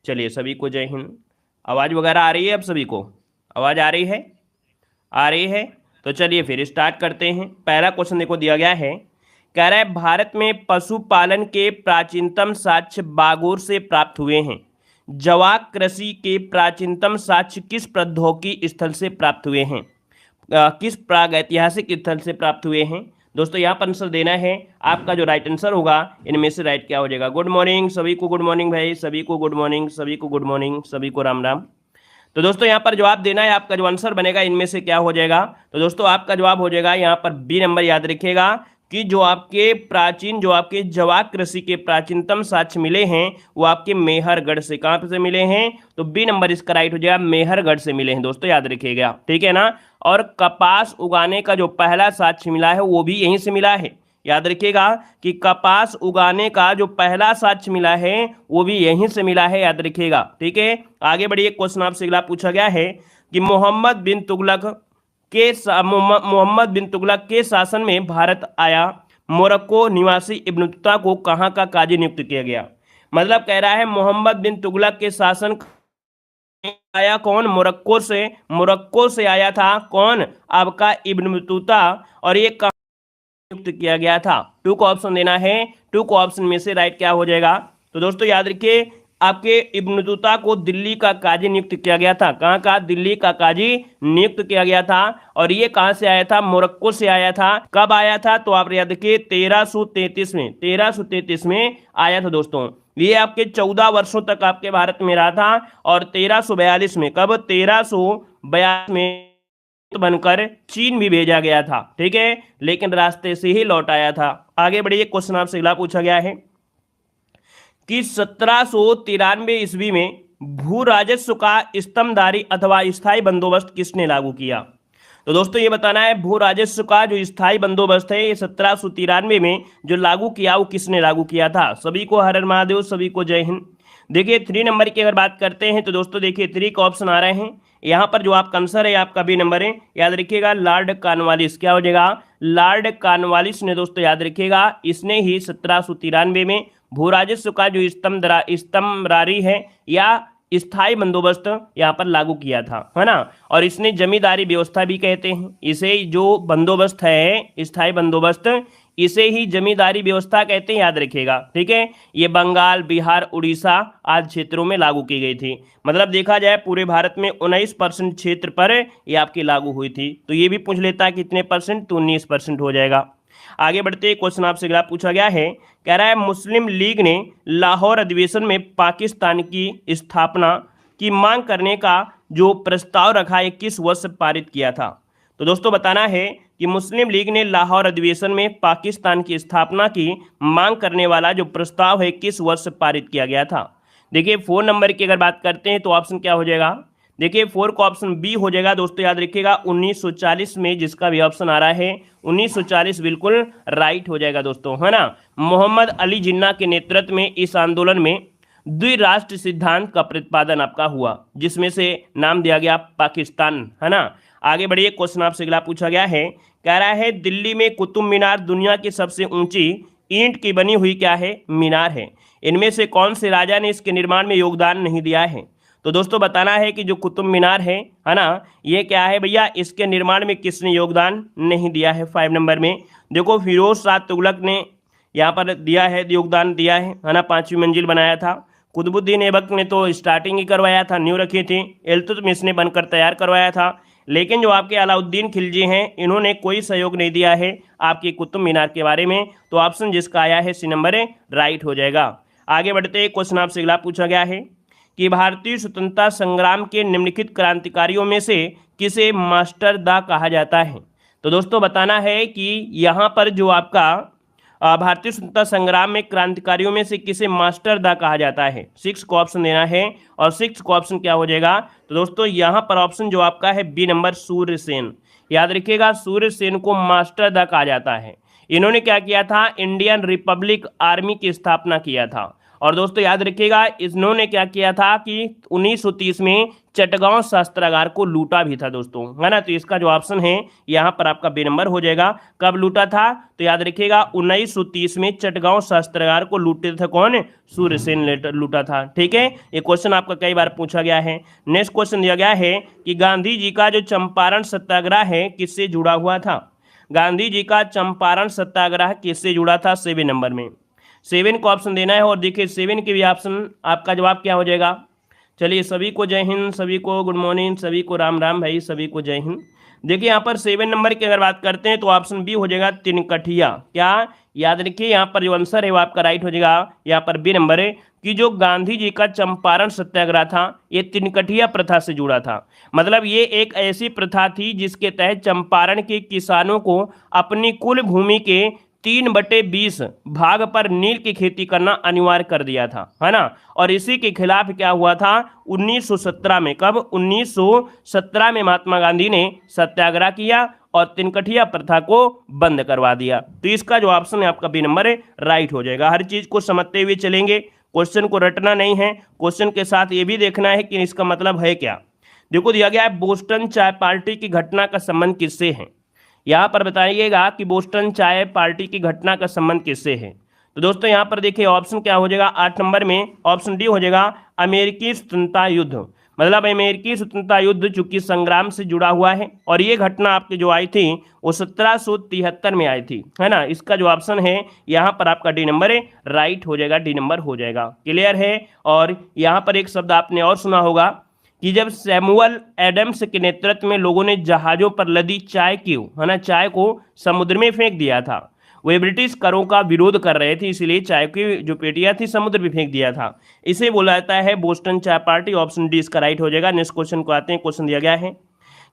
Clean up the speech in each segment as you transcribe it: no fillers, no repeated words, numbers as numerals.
चलिए सभी को जय हिंद। आवाज़ वगैरह आ रही है? अब सभी को आवाज़ आ रही है? आ रही है। तो चलिए फिर स्टार्ट करते हैं। पहला क्वेश्चन देखो दिया गया है, कह रहा है भारत में पशुपालन के प्राचीनतम साक्ष्य बागोर से प्राप्त हुए हैं। जवाक कृषि के प्राचीनतम साक्ष्य किस प्रौद्योगिकी स्थल से प्राप्त हुए हैं? किस प्रागैतिहासिक स्थल से प्राप्त हुए हैं? दोस्तों यहाँ पर आंसर देना है। आपका जो राइट आंसर होगा इनमें से राइट क्या हो जाएगा? गुड मॉर्निंग सभी को, गुड मॉर्निंग भाई सभी को, गुड मॉर्निंग सभी को, गुड मॉर्निंग सभी को, राम राम। तो दोस्तों यहाँ पर जवाब देना है, आपका जो आंसर बनेगा इनमें से क्या हो जाएगा? तो दोस्तों आपका जवाब हो जाएगा यहाँ पर बी नंबर। याद रखिएगा कि जो आपके जवाक कृषि के प्राचीनतम साक्ष्य मिले हैं वो आपके मेहरगढ़ से, कहाँ से मिले हैं? तो बी नंबर इसका राइट हो जाएगा, मेहरगढ़ से मिले हैं दोस्तों, याद रखिएगा, ठीक है ना। और कपास उगाने का जो पहला साक्ष्य मिला है वो भी यहीं से मिला है। याद रखिएगा कि कपास उगाने का जो पहला साक्ष्य मिला है वो भी यहीं से मिला है, याद रखिएगा, ठीक है। आगे बढ़िए, क्वेश्चन आपसे अगला पूछा गया है कि मोहम्मद बिन तुगलक के शासन में भारत आया मोरक्को निवासी इब्न बतूता को कहाँ का काजी नियुक्त किया गया? मतलब कह रहा है मोहम्मद बिन तुगलक के शासन आया कौन? मोरक्को से आया था कौन? आपका इब्न बतूता। और ये नियुक्त किया गया था। टू को ऑप्शन देना है, टू को ऑप्शन में से राइट क्या हो जाएगा? तो दोस्तों याद रखिए आपके इब्न बतूता को दिल्ली का काजी नियुक्त किया गया था। कहाँ का? दिल्ली का काजी नियुक्त किया गया था। और ये कहाँ से आया था? मोरक्को से आया था। कब आया था? तो आप याद रखिए 1333 में आया था दोस्तों। ये आपके 14 वर्षों तक आपके भारत में रहा था। और 1342 में, कब? 1342 में बनकर चीन भी भेजा गया था, ठीक है, लेकिन रास्ते से ही लौट आया था। आगे बढ़िए, क्वेश्चन आपसे अगला पूछा गया है कि 1793 ईस्वी में भू राजस्व का स्तंभदारी अथवा स्थायी बंदोबस्त किसने लागू किया? तो दोस्तों ये बताना है भू राजस्व का जो स्थायी बंदोबस्त है ये 1793 में जो लागू किया वो किसने लागू किया था? सभी को हर हर महादेव, सभी को जय हिंद। देखिए 3 नंबर की अगर बात करते हैं तो दोस्तों देखिए 3 का ऑप्शन आ रहे हैं यहाँ पर। जो आपका आंसर है आपका बी नंबर है, याद रखिएगा लॉर्ड कॉर्नवालिस। क्या हो जाएगा? लॉर्ड कॉर्नवालिस ने दोस्तों, याद रखिएगा, इसने ही 1793 में भू राजस्व का जो स्तंभदारी है या स्थायी बंदोबस्त यहाँ पर लागू किया था, है ना। और इसने जमींदारी व्यवस्था भी कहते हैं इसे, जो बंदोबस्त है स्थायी बंदोबस्त, इसे ही जमींदारी व्यवस्था कहते हैं, याद रखिएगा, ठीक है। ये बंगाल, बिहार, उड़ीसा आदि क्षेत्रों में लागू की गई थी। मतलब देखा जाए पूरे भारत में 19% क्षेत्र पर ये आपकी लागू हुई थी। तो ये भी पूछ लेता है कितने परसेंट, तो 19% हो जाएगा। आगे बढ़ते, क्वेश्चन आपसे अगला पूछा गया है, कह रहा है मुस्लिम लीग ने लाहौर अधिवेशन में पाकिस्तान की स्थापना की मांग करने का जो प्रस्ताव रखा है किस वर्ष पारित किया था? तो दोस्तों बताना है कि मुस्लिम लीग ने लाहौर अधिवेशन में पाकिस्तान की स्थापना की मांग करने वाला जो प्रस्ताव है किस वर्ष पारित किया गया था? देखिए 4 नंबर की अगर बात करते हैं तो ऑप्शन क्या हो जाएगा? देखिए 4 का ऑप्शन बी हो जाएगा दोस्तों, याद रखिएगा 1940 में, जिसका भी ऑप्शन आ रहा है 1940 बिल्कुल राइट हो जाएगा दोस्तों, है ना। मोहम्मद अली जिन्ना के नेतृत्व में इस आंदोलन में द्विराष्ट्र सिद्धांत का प्रतिपादन आपका हुआ, जिसमें से नाम दिया गया पाकिस्तान, है ना। आगे बढ़िए, क्वेश्चन आपसे अगला पूछा गया है, कह रहा है दिल्ली में कुतुब मीनार दुनिया की सबसे ऊंची ईंट की बनी हुई क्या है? मीनार है। इनमें से कौन से राजा ने इसके निर्माण में योगदान नहीं दिया है? तो दोस्तों बताना है कि जो कुतुब मीनार है ना, ये क्या है भैया, इसके निर्माण में किसने योगदान नहीं दिया है? 5 नंबर में देखो फिरोज शाह तुगलक ने यहाँ पर दिया है, योगदान दिया है ना, 5वीं मंजिल बनाया था। कुतुबुद्दीन ऐबक ने तो स्टार्टिंग ही करवाया था, न्यू रखी थी। इल्तुतमिश ने बनकर तैयार करवाया था। लेकिन जो आपके अलाउद्दीन खिलजी हैं इन्होंने कोई सहयोग नहीं दिया है आपके कुतुब मीनार के बारे में। तो ऑप्शन जिसका आया है सी नंबर राइट हो जाएगा। आगे बढ़ते, क्वेश्चन आपसे अगला पूछा गया है कि भारतीय स्वतंत्रता संग्राम के निम्नलिखित क्रांतिकारियों में से किसे मास्टर दा कहा जाता है? तो दोस्तों बताना है कि यहाँ पर जो आपका भारतीय स्वतंत्रता संग्राम में क्रांतिकारियों में से किसे मास्टर दा कहा जाता है? 6 को ऑप्शन देना है। और 6 को ऑप्शन क्या हो जाएगा? तो दोस्तों यहाँ पर ऑप्शन जो आपका है बी नंबर सूर्यसेन। याद रखिएगा सूर्यसेन को मास्टर दा कहा जाता है। इन्होंने क्या किया था? इंडियन रिपब्लिक आर्मी की स्थापना किया था। और दोस्तों याद रखिएगा इन्होंने क्या किया था कि 1930 में चटगांव शस्त्रागार को लूटा भी था दोस्तों, है ना। तो इसका जो ऑप्शन है यहाँ पर आपका बी नंबर हो जाएगा। कब लूटा था तो याद रखिएगा 1930 में चटगांव शस्त्रागार को लूटे थे कौन, सूर्यसेन लूटा था। ठीक है, ये क्वेश्चन आपका कई बार पूछा गया है। नेक्स्ट क्वेश्चन दिया गया है कि गांधी जी का जो चंपारण सत्याग्रह है किससे जुड़ा हुआ था। गांधी जी का चंपारण सत्याग्रह किससे जुड़ा था, 7 नंबर में। 7 को ऑप्शन देना है और देखिए 7 के भी ऑप्शन आपका जवाब क्या हो जाएगा। चलिए सभी को जय हिंद, सभी को गुड मॉर्निंग, सभी को राम राम भाई, सभी को जय हिंद। देखिए यहाँ पर 7 नंबर की अगर बात करते हैं तो ऑप्शन बी हो जाएगा तिनकठिया। क्या याद रखिए यहाँ पर जो आंसर है वो आपका राइट हो जाएगा, यहाँ पर बी नंबर है कि जो गांधी जी का चंपारण सत्याग्रह था ये तिनकठिया प्रथा से जुड़ा था। मतलब ये एक ऐसी प्रथा थी जिसके तहत चंपारण के किसानों को अपनी कुल भूमि के 3/20 भाग पर नील की खेती करना अनिवार्य कर दिया था, है ना। और इसी के खिलाफ क्या हुआ था 1917 में। कब 1917 में महात्मा गांधी ने सत्याग्रह किया और तिनकठिया प्रथा को बंद करवा दिया। तो इसका जो ऑप्शन है आपका बी नंबर है राइट हो जाएगा। हर चीज को समझते हुए चलेंगे, क्वेश्चन को रटना नहीं है, क्वेश्चन के साथ ये भी देखना है कि इसका मतलब है क्या। देखो दिया गया है बोस्टन चाय पार्टी की घटना का संबंध किससे है। यहाँ पर बताइएगा कि बोस्टन चाय पार्टी की घटना का संबंध किससे है। तो दोस्तों यहाँ पर देखिए ऑप्शन क्या हो जाएगा 8 नंबर में, ऑप्शन डी हो जाएगा अमेरिकी स्वतंत्रता युद्ध। मतलब अमेरिकी स्वतंत्रता युद्ध चूंकि संग्राम से जुड़ा हुआ है और ये घटना आपकी जो आई थी वो 1773 में आई थी, है ना। इसका जो ऑप्शन है यहाँ पर आपका डी नंबर है राइट हो जाएगा, डी नंबर हो जाएगा। क्लियर है। और यहाँ पर एक शब्द आपने और सुना होगा कि जब सैमुअल एडम्स के नेतृत्व में लोगों ने जहाजों पर लदी चाय की, है ना, चाय को समुद्र में फेंक दिया था। वे ब्रिटिश करों का विरोध कर रहे थे, इसलिए चाय की जो पेटियां थी समुद्र में फेंक दिया था। इसे बोला जाता है बोस्टन चाय पार्टी। ऑप्शन डी इसका राइट हो जाएगा। नेक्स्ट क्वेश्चन को आते हैं। क्वेश्चन दिया गया है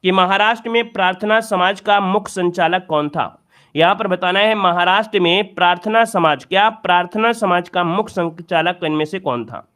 कि महाराष्ट्र में प्रार्थना समाज का मुख्य संचालक कौन था। यहाँ पर बताना है महाराष्ट्र में प्रार्थना समाज, क्या प्रार्थना समाज का मुख्य संचालक इनमें से कौन था।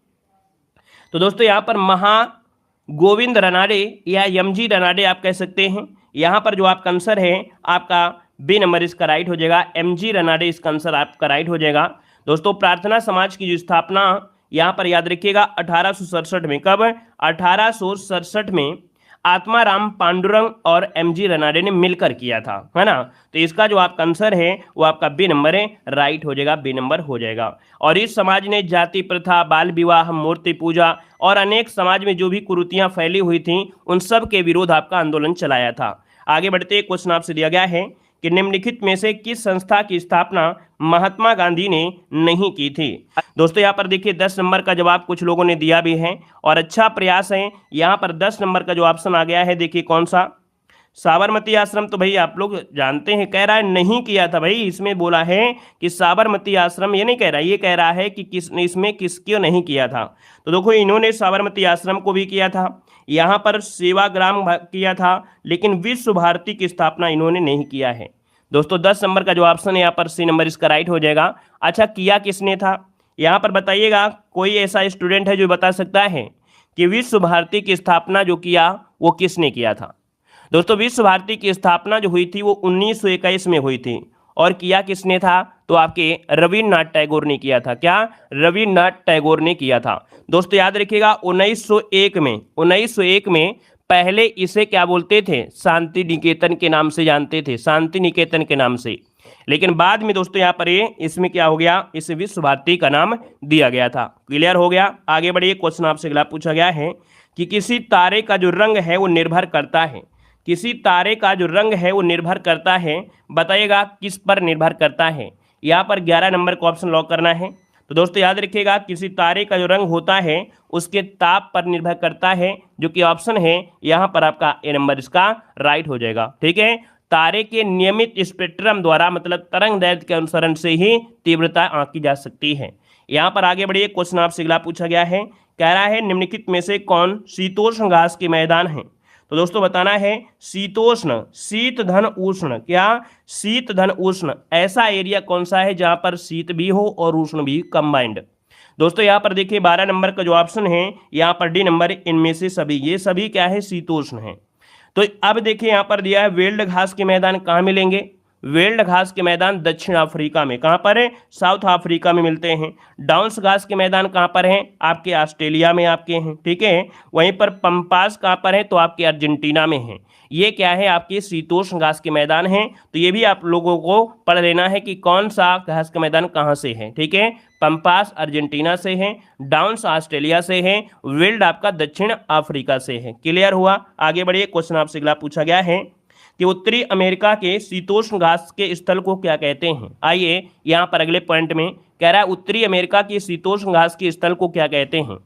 तो दोस्तों यहाँ पर गोविंद रनाडे या एमजी रनाडे आप कह सकते हैं। यहाँ पर जो आपका आंसर है आपका बी नंबर इसका राइट हो जाएगा, एमजी रनाडे इसका आंसर आपका राइट हो जाएगा। दोस्तों प्रार्थना समाज की जो स्थापना यहाँ पर याद रखिएगा 1867 में। कब 1867 में आत्माराम पांडुरंग और एमजी रनाडे ने मिलकर किया था, है ना। तो इसका जो आपका आंसर है वो आपका बी नंबर है राइट हो जाएगा, बी नंबर हो जाएगा। और इस समाज ने जाति प्रथा, बाल विवाह, मूर्ति पूजा और अनेक समाज में जो भी कुरीतियां फैली हुई थी उन सब के विरोध आपका आंदोलन चलाया था। आगे बढ़ते क्वेश्चन आपसे दिया गया है कि निम्नलिखित में से किस संस्था की स्थापना महात्मा गांधी ने नहीं की थी। दोस्तों यहाँ पर देखिए 10 नंबर का जवाब कुछ लोगों ने दिया भी है और अच्छा प्रयास है। यहाँ पर 10 नंबर का जो ऑप्शन आ गया है देखिए कौन सा, साबरमती आश्रम। तो भाई आप लोग जानते हैं, कह रहा है नहीं किया था। भाई इसमें बोला है कि साबरमती आश्रम, ये नहीं कह रहा, ये कह रहा है कि किसने इसमें किसको नहीं किया था। तो देखो इन्होंने साबरमती आश्रम को भी किया था, यहाँ पर सेवाग्राम किया था, लेकिन विश्व भारती की स्थापना इन्होंने नहीं किया है। दोस्तों 10 नंबर का जो ऑप्शन है यहाँ पर सी नंबर इसका राइट हो जाएगा। अच्छा किया किसने था यहाँ पर बताइएगा, कोई ऐसा स्टूडेंट है जो बता सकता है कि विश्व भारती की स्थापना जो किया वो किसने किया था। दोस्तों विश्व भारती की स्थापना जो हुई थी वो 1921 में हुई थी और किया किसने था तो आपके रविन्द्रनाथ टैगोर ने किया था। क्या रविन्द्रनाथ टैगोर ने किया था। दोस्तों याद रखिएगा 1901 में पहले इसे क्या बोलते थे, शांति निकेतन के नाम से जानते थे, शांति निकेतन के नाम से। लेकिन बाद में दोस्तों यहाँ पर इसमें क्या हो गया, इसे विश्व भारती का नाम दिया गया था। क्लियर हो गया। आगे बढ़िए क्वेश्चन आपसे अगला पूछा गया है कि किसी तारे का जो रंग है वो निर्भर करता है, किसी तारे का जो रंग है वो निर्भर करता है, बताइएगा किस पर निर्भर करता है। यहाँ पर 11 नंबर का ऑप्शन लॉक करना है। तो दोस्तों याद रखिएगा किसी तारे का जो रंग होता है उसके ताप पर निर्भर करता है, जो कि ऑप्शन है यहाँ पर आपका ए नंबर इसका राइट हो जाएगा। ठीक है, तारे के नियमित स्पेक्ट्रम द्वारा मतलब तरंग दैर्ध्य के अनुसरण से ही तीव्रता आंकी जा सकती है। यहाँ पर आगे बढ़िए क्वेश्चन आपसे अगला पूछा गया है, कह रहा है निम्नलिखित में से कौन शीतोष्ण घास के मैदान है। तो दोस्तों बताना है शीतोष्ण, शीत धन उष्ण, क्या शीत धन उष्ण, ऐसा एरिया कौन सा है जहां पर शीत भी हो और उष्ण भी कंबाइंड। दोस्तों यहाँ पर देखिए 12 नंबर का जो ऑप्शन है यहाँ पर डी नंबर, इनमें से सभी, ये सभी क्या है शीतोष्ण है। तो अब देखिए यहाँ पर दिया है वेल्ड घास के मैदान कहाँ मिलेंगे, वेल्ड घास के मैदान दक्षिण अफ्रीका में, कहाँ पर है, साउथ अफ्रीका में मिलते हैं। डाउन्स घास के मैदान कहाँ पर हैं, आपके ऑस्ट्रेलिया में आपके हैं, ठीक है। वहीं पर पंपास कहाँ पर है, तो आपके अर्जेंटीना में है। ये क्या है, आपके शीतोष्ण घास के मैदान हैं। तो ये भी आप लोगों को पढ़ लेना है कि कौन सा घास का मैदान कहाँ से है, ठीक है। पंपास अर्जेंटीना से है, डाउन्स ऑस्ट्रेलिया से है, वेल्ड आपका दक्षिण अफ्रीका से है। क्लियर हुआ। आगे बढ़िए, क्वेश्चन आपसे अगला पूछा गया है कि उत्तरी अमेरिका के शीतोष्ण घास के स्थल को क्या कहते हैं। आइए यहाँ पर अगले पॉइंट में कह रहा है उत्तरी अमेरिका के शीतोष्ण घास के स्थल को क्या कहते हैं।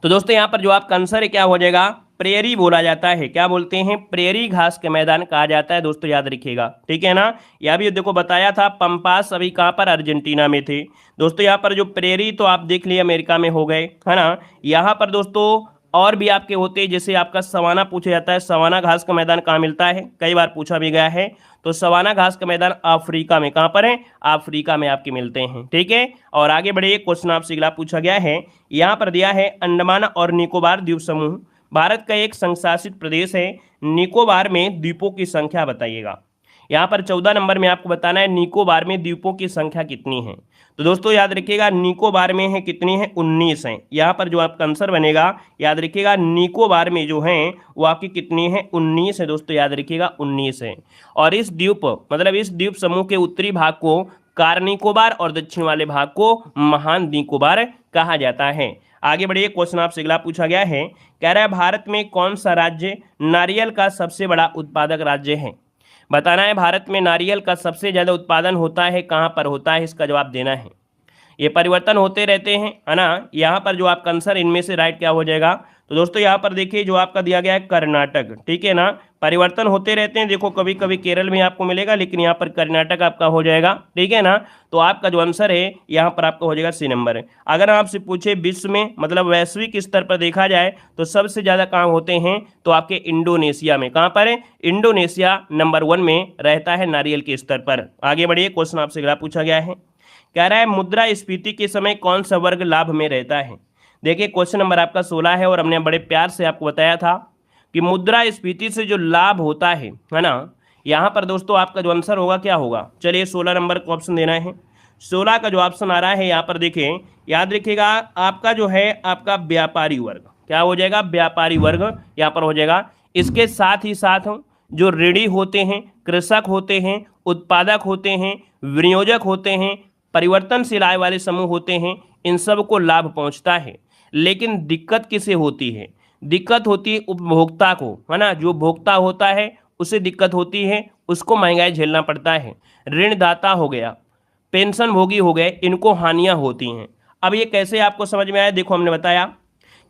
तो दोस्तों यहाँ पर जो आपका आंसर है क्या हो जाएगा, प्रेरी बोला जाता है। क्या बोलते हैं, प्रेरी घास के मैदान कहा जाता है। दोस्तों याद रखिएगा, ठीक है ना। यह भी देखो बताया था, पंपास अभी कहाँ पर, अर्जेंटीना में थे। दोस्तों यहाँ पर जो प्रेरी तो आप देख लिए अमेरिका में हो गए, है ना। यहाँ पर दोस्तों और भी आपके होते हैं, जैसे आपका सवाना पूछा जाता है। सवाना घास का मैदान कहाँ मिलता है, कई बार पूछा भी गया है। तो सवाना घास का मैदान अफ्रीका में, कहाँ पर है, अफ्रीका में आपके मिलते हैं, ठीक है। और आगे बढ़िए, क्वेश्चन आपसे अगला पूछा गया है, यहाँ पर दिया है अंडमान और निकोबार द्वीप समूह भारत का एक संशासित प्रदेश है। निकोबार में द्वीपों की संख्या बताइएगा। यहाँ पर 14 नंबर में आपको बताना है निकोबार में द्वीपों की संख्या कितनी है। तो दोस्तों याद रखिएगा, निकोबार में है कितनी है, 19 है। यहाँ पर जो आपका आंसर बनेगा, याद रखिएगा, निकोबार में जो है वो आपकी कितनी है, 19 है। दोस्तों याद रखिएगा 19 है। और इस द्वीप मतलब इस द्वीप समूह के उत्तरी भाग को कार निकोबार और दक्षिण वाले भाग को महान निकोबार कहा जाता है। आगे बढ़िए, क्वेश्चन आपसे अगला पूछा गया है, कह रहा है भारत में कौन सा राज्य नारियल का सबसे बड़ा उत्पादक राज्य है। बताना है भारत में नारियल का सबसे ज़्यादा उत्पादन होता है कहाँ पर होता है, इसका जवाब देना है। ये परिवर्तन होते रहते हैं, है ना। यहाँ पर जो आपका आंसर इनमें से राइट क्या हो जाएगा। तो दोस्तों यहाँ पर देखिए जो आपका दिया गया है कर्नाटक, ठीक है ना। परिवर्तन होते रहते हैं, देखो कभी कभी केरल में आपको मिलेगा, लेकिन यहाँ पर कर्नाटक आपका हो जाएगा, ठीक है ना। तो आपका जो आंसर है यहाँ पर आपका हो जाएगा सी नंबर। अगर आपसे पूछे विश्व में मतलब वैश्विक स्तर पर देखा जाए तो सबसे ज़्यादा कहाँ होते हैं, तो आपके इंडोनेशिया में। कहाँ पर है, इंडोनेशिया नंबर 1 में रहता है नारियल के स्तर पर। आगे बढ़िए, क्वेश्चन आपसे अगला पूछा गया है, कह रहा है मुद्रास्फीति के समय कौन सा वर्ग लाभ में रहता है। देखिए क्वेश्चन नंबर आपका 16 है और हमने बड़े प्यार से आपको बताया था कि मुद्रास्फीति से जो लाभ होता है ना। यहाँ पर दोस्तों आपका जो आंसर होगा क्या होगा, चलिए 16 नंबर का ऑप्शन देना है। 16 का जो ऑप्शन आ रहा है यहाँ पर देखें, याद रखिएगा आपका जो है आपका व्यापारी वर्ग क्या हो जाएगा, व्यापारी वर्ग यहाँ पर हो जाएगा। इसके साथ ही साथ जो ऋणी होते हैं, कृषक होते हैं, उत्पादक होते हैं, विनियोजक होते हैं, परिवर्तनशील आय वाले समूह होते हैं, इन सब को लाभ पहुंचता है। लेकिन दिक्कत किसे होती है, दिक्कत होती है उपभोक्ता को, है ना। जो भोक्ता होता है उसे दिक्कत होती है, उसको महंगाई झेलना पड़ता है। ऋणदाता हो गया, पेंशन भोगी हो गए, इनको हानियां होती हैं। अब ये कैसे आपको समझ में आया, देखो हमने बताया